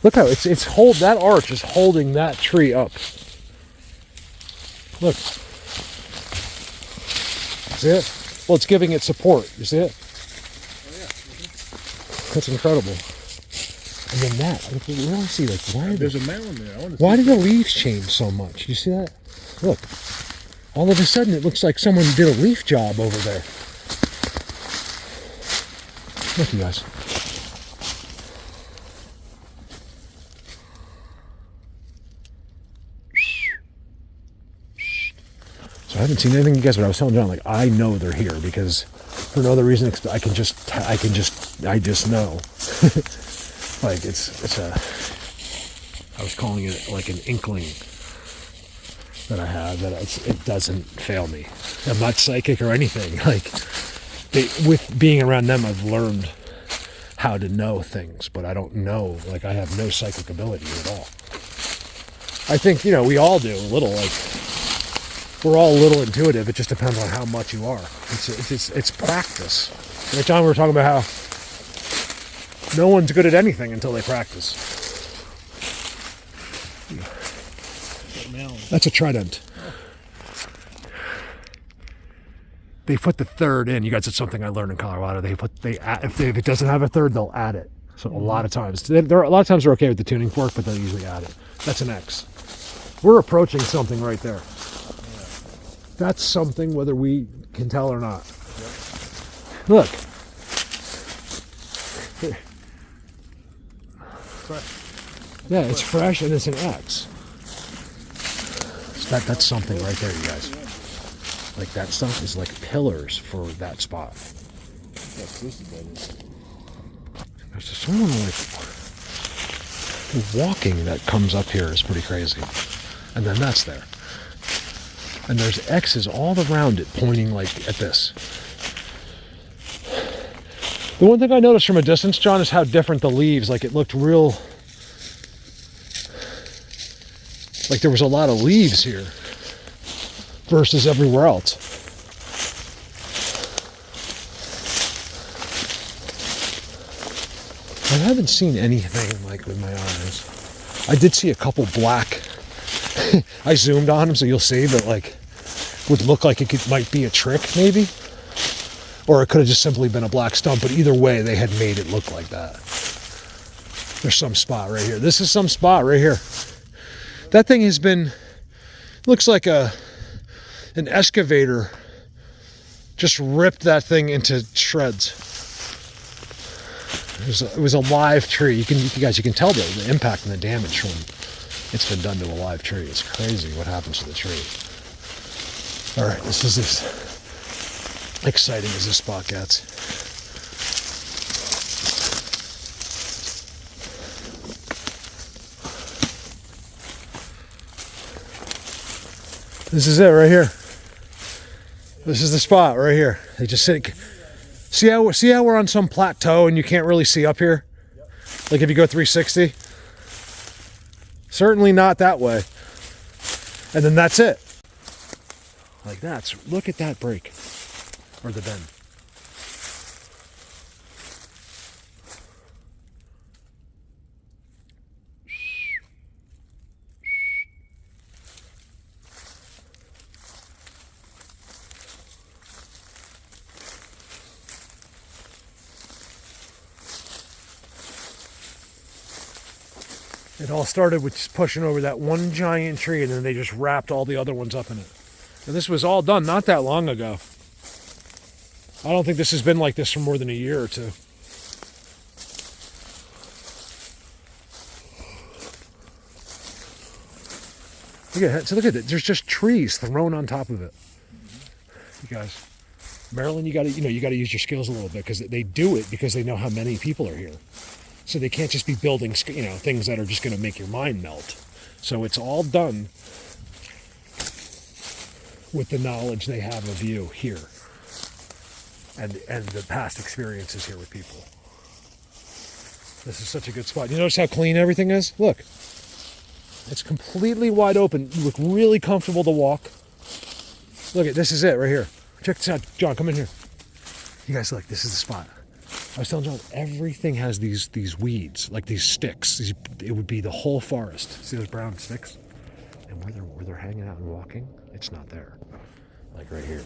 Look how that arch is holding that tree up. Look. See it? Well, it's giving it support. You see it? Oh, yeah. Mm-hmm. That's incredible. And then that, if you really see, like, There's a mound there. Why do the leaves change so much? You see that? Look. All of a sudden, it looks like someone did a leaf job over there. Look, you guys. So I haven't seen anything, you guys, but I was telling John, like, I know they're here because for no other reason, I just know. Like, I was calling it like an inkling. that I have that it doesn't fail me. I'm not psychic or anything. Like, with being around them, I've learned how to know things, but I don't know. Like, I have no psychic ability at all. I think, we all do a little. Like, we're all a little intuitive. It just depends on how much you are. It's practice. Like John, we were talking about how no one's good at anything until they practice. That's a trident. They put the third in. You guys, it's something I learned in Colorado. If it doesn't have a third, they'll add it. So a lot of times, they're okay with the tuning fork, but they'll usually add it. That's an X. We're approaching something right there. That's something, whether we can tell or not. Look. Yeah, it's fresh and it's an X. So that's something right there, you guys. Like, that stuff is like pillars for that spot. There's just someone walking that comes up here is pretty crazy. And then that's there. And there's X's all around it pointing like at this. The one thing I noticed from a distance, John, is how different the leaves, like it looked real, like there was a lot of leaves here versus everywhere else. I haven't seen anything like with my eyes. I did see a couple black. I zoomed on them so you'll see that, like, would look like it might be a trick maybe, or it could have just simply been a black stump. But either way, they had made it look like that. There's some spot right here. This is some spot right here. That thing has been, looks like an excavator just ripped that thing into shreds. It was a live tree. You can tell the impact and the damage from it's been done to a live tree. It's crazy what happens to the tree. All right, this is as exciting as this spot gets. This is it right here. This is the spot right here. They just sit. See how we're on some plateau and you can't really see up here? Like if you go 360? Certainly not that way. And then that's it. Like that. Look at that break. Or the bend. It all started with just pushing over that one giant tree, and then they just wrapped all the other ones up in it. And this was all done not that long ago. I don't think this has been like this for more than a year or two. Look at it. There's just trees thrown on top of it. You guys, Maryland, you got to use your skills a little bit, because they do it because they know how many people are here. So they can't just be building, things that are just going to make your mind melt. So it's all done with the knowledge they have of you here, and the past experiences here with people. This is such a good spot. You notice how clean everything is? Look, it's completely wide open. You look really comfortable to walk. Look at this is it right here. Check this out, John. Come in here. You guys, look. This is the spot. I was telling John, everything has these weeds, like these sticks. It would be the whole forest. See those brown sticks? And where they're hanging out and walking, it's not there. Like right here.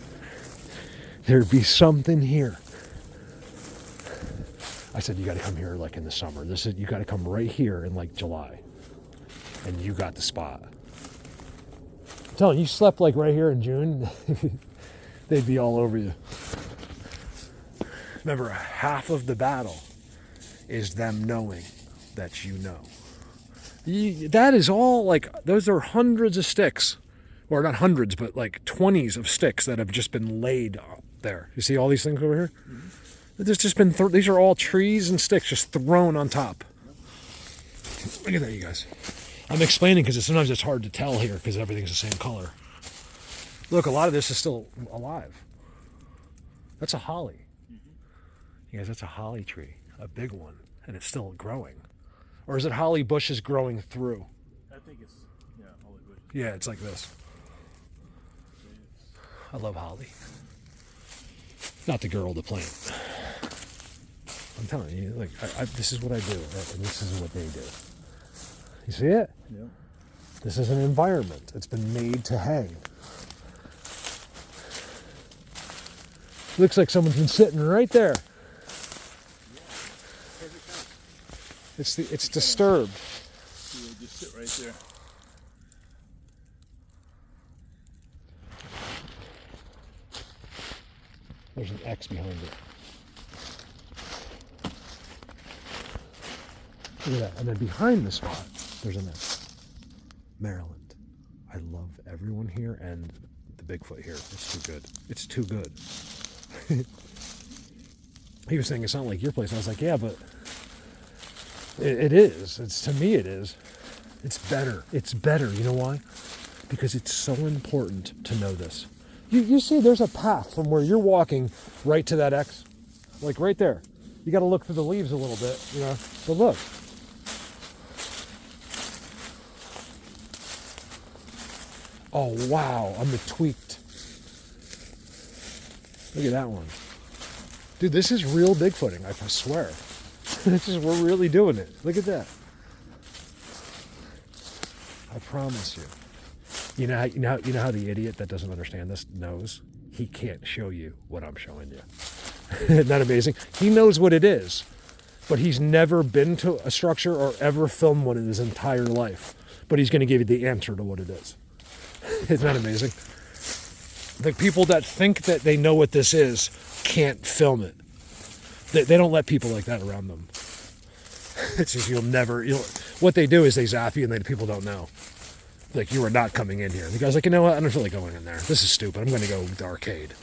There'd be something here. I said, you got to come here like in the summer. You got to come right here in like July. And you got the spot. I'm telling you, you slept like right here in June, they'd be all over you. Remember, half of the battle is them knowing that you know. That is all, like, those are hundreds of sticks. Or not hundreds, but like 20s of sticks that have just been laid up there. You see all these things over here? Mm-hmm. There's just been, these are all trees and sticks just thrown on top. Look at that, you guys. I'm explaining because sometimes it's hard to tell here because everything's the same color. Look, a lot of this is still alive. That's a holly. You guys, that's a holly tree, a big one, and it's still growing. Or is it holly bushes growing through? I think it's, yeah, holly bush. Yeah, it's like this. I love holly. Not the girl, the plant. I'm telling you, like, this is what I do, right? And this is what they do. You see it? Yeah. This is an environment. It's been made to hang. Looks like someone's been sitting right there. It's disturbed. So just sit right there. There's an X behind it. Look at that. And then behind the spot, there's an X. Maryland. I love everyone here and the Bigfoot here. It's too good. It's too good. He was saying it's not like your place. I was like, yeah, but it is. It's, to me, it is. It's better. It's better. You know why? Because it's so important to know this. You see, there's a path from where you're walking right to that X, like right there. You got to look through the leaves a little bit, you know. But look. Oh wow, I'm tweaked. Look at that one. Dude, this is real Bigfooting, I swear. We're really doing it. Look at that. I promise you. You know how the idiot that doesn't understand this knows? He can't show you what I'm showing you. Isn't that amazing? He knows what it is, but he's never been to a structure or ever filmed one in his entire life. But he's going to give you the answer to what it is. Isn't that amazing? The people that think that they know what this is can't film it. They don't let people like that around them. It's just what they do is they zap you and people don't know. Like, you are not coming in here. The guy's like, you know what? I don't feel like going in there. This is stupid. I'm going to go to the arcade.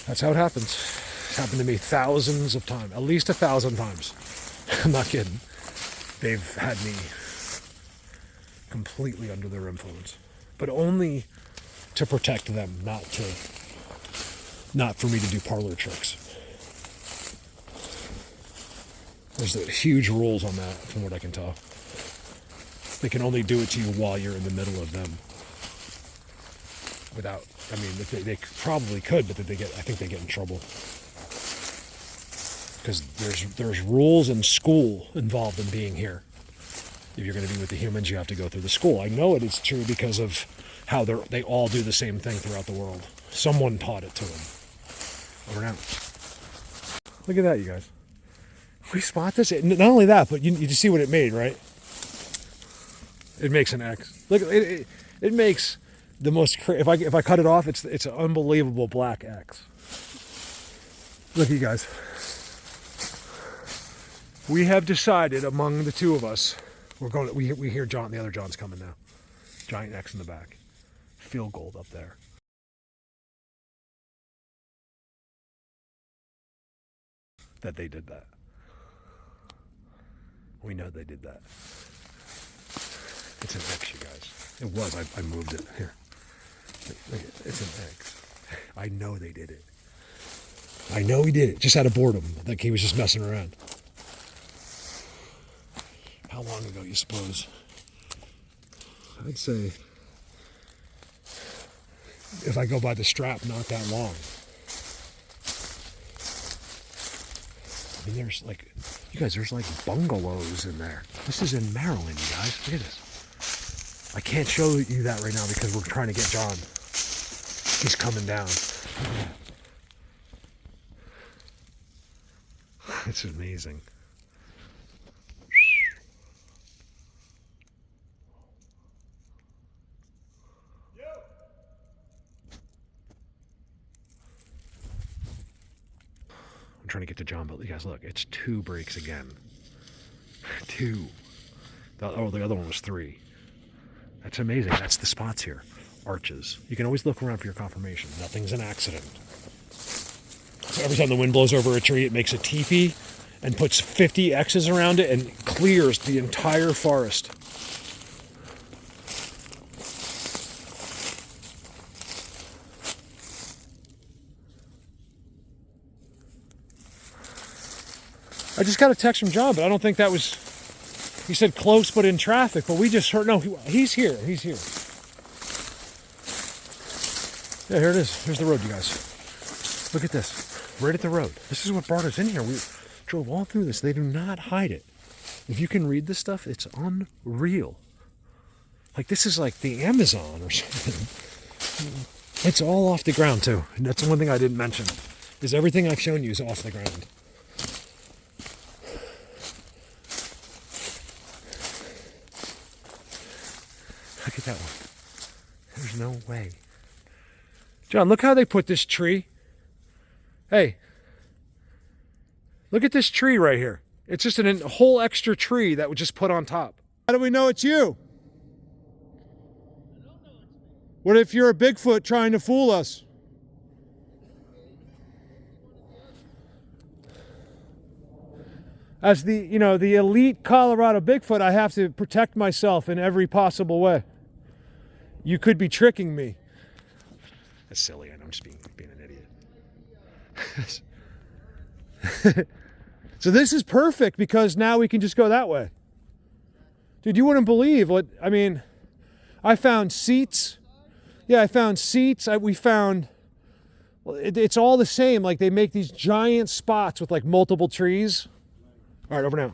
That's how it happens. It's happened to me thousands of times. At least 1,000 times. I'm not kidding. They've had me completely under their influence. But only to protect them, not for me to do parlor tricks. There's huge rules on that, from what I can tell. They can only do it to you while you're in the middle of them. Without, I mean, they probably could, but I think they get in trouble. Because there's rules in school involved in being here. If you're going to be with the humans, you have to go through the school. I know it is true because of how they all do the same thing throughout the world. Someone taught it to them. Over and out. Look at that, you guys. We spot this. Not only that, but you just see what it made, right? It makes an X. Look, it makes the most. If I cut it off, it's an unbelievable black X. Look, you guys. We have decided among the two of us, we're going. We hear John. The other John's coming now. Giant X in the back. Field gold up there. That they did that. We know they did that. It's an X, you guys. It was. I moved it. Here. It's an X. I know they did it. I know he did it. Just out of boredom. Like he was just messing around. How long ago, you suppose? I'd say, if I go by the strap, not that long. I mean, there's like, you guys, there's like bungalows in there. This is in Maryland, you guys. Look at this. I can't show you that right now because we're trying to get John. He's coming down. It's amazing. I'm trying to get to John, but you guys, look, it's 2 breaks again. 2. The other one was 3. That's amazing. That's the spots here. Arches. You can always look around for your confirmation. Nothing's an accident. So every time the wind blows over a tree, it makes a teepee and puts 50 X's around it and clears the entire forest. I just got a text from John, but I don't think that was. He said close, but in traffic. But we just heard. No, he's here. He's here. Yeah, here it is. Here's the road, you guys. Look at this. Right at the road. This is what brought us in here. We drove all through this. They do not hide it. If you can read this stuff, it's unreal. Like, this is like the Amazon or something. It's all off the ground, too. And that's the one thing I didn't mention, is everything I've shown you is off the ground. Look at that one. There's no way. John, look how they put this tree. Hey, look at this tree right here. It's just a whole extra tree that was just put on top. How do we know it's you? What if you're a Bigfoot trying to fool us? As the elite Colorado Bigfoot, I have to protect myself in every possible way. You could be tricking me. That's silly. I know I'm just being an idiot. So this is perfect because now we can just go that way. Dude, you wouldn't believe what, I mean, I found seats. Yeah, I found seats. We found, it's all the same. Like, they make these giant spots with like multiple trees. All right, over now.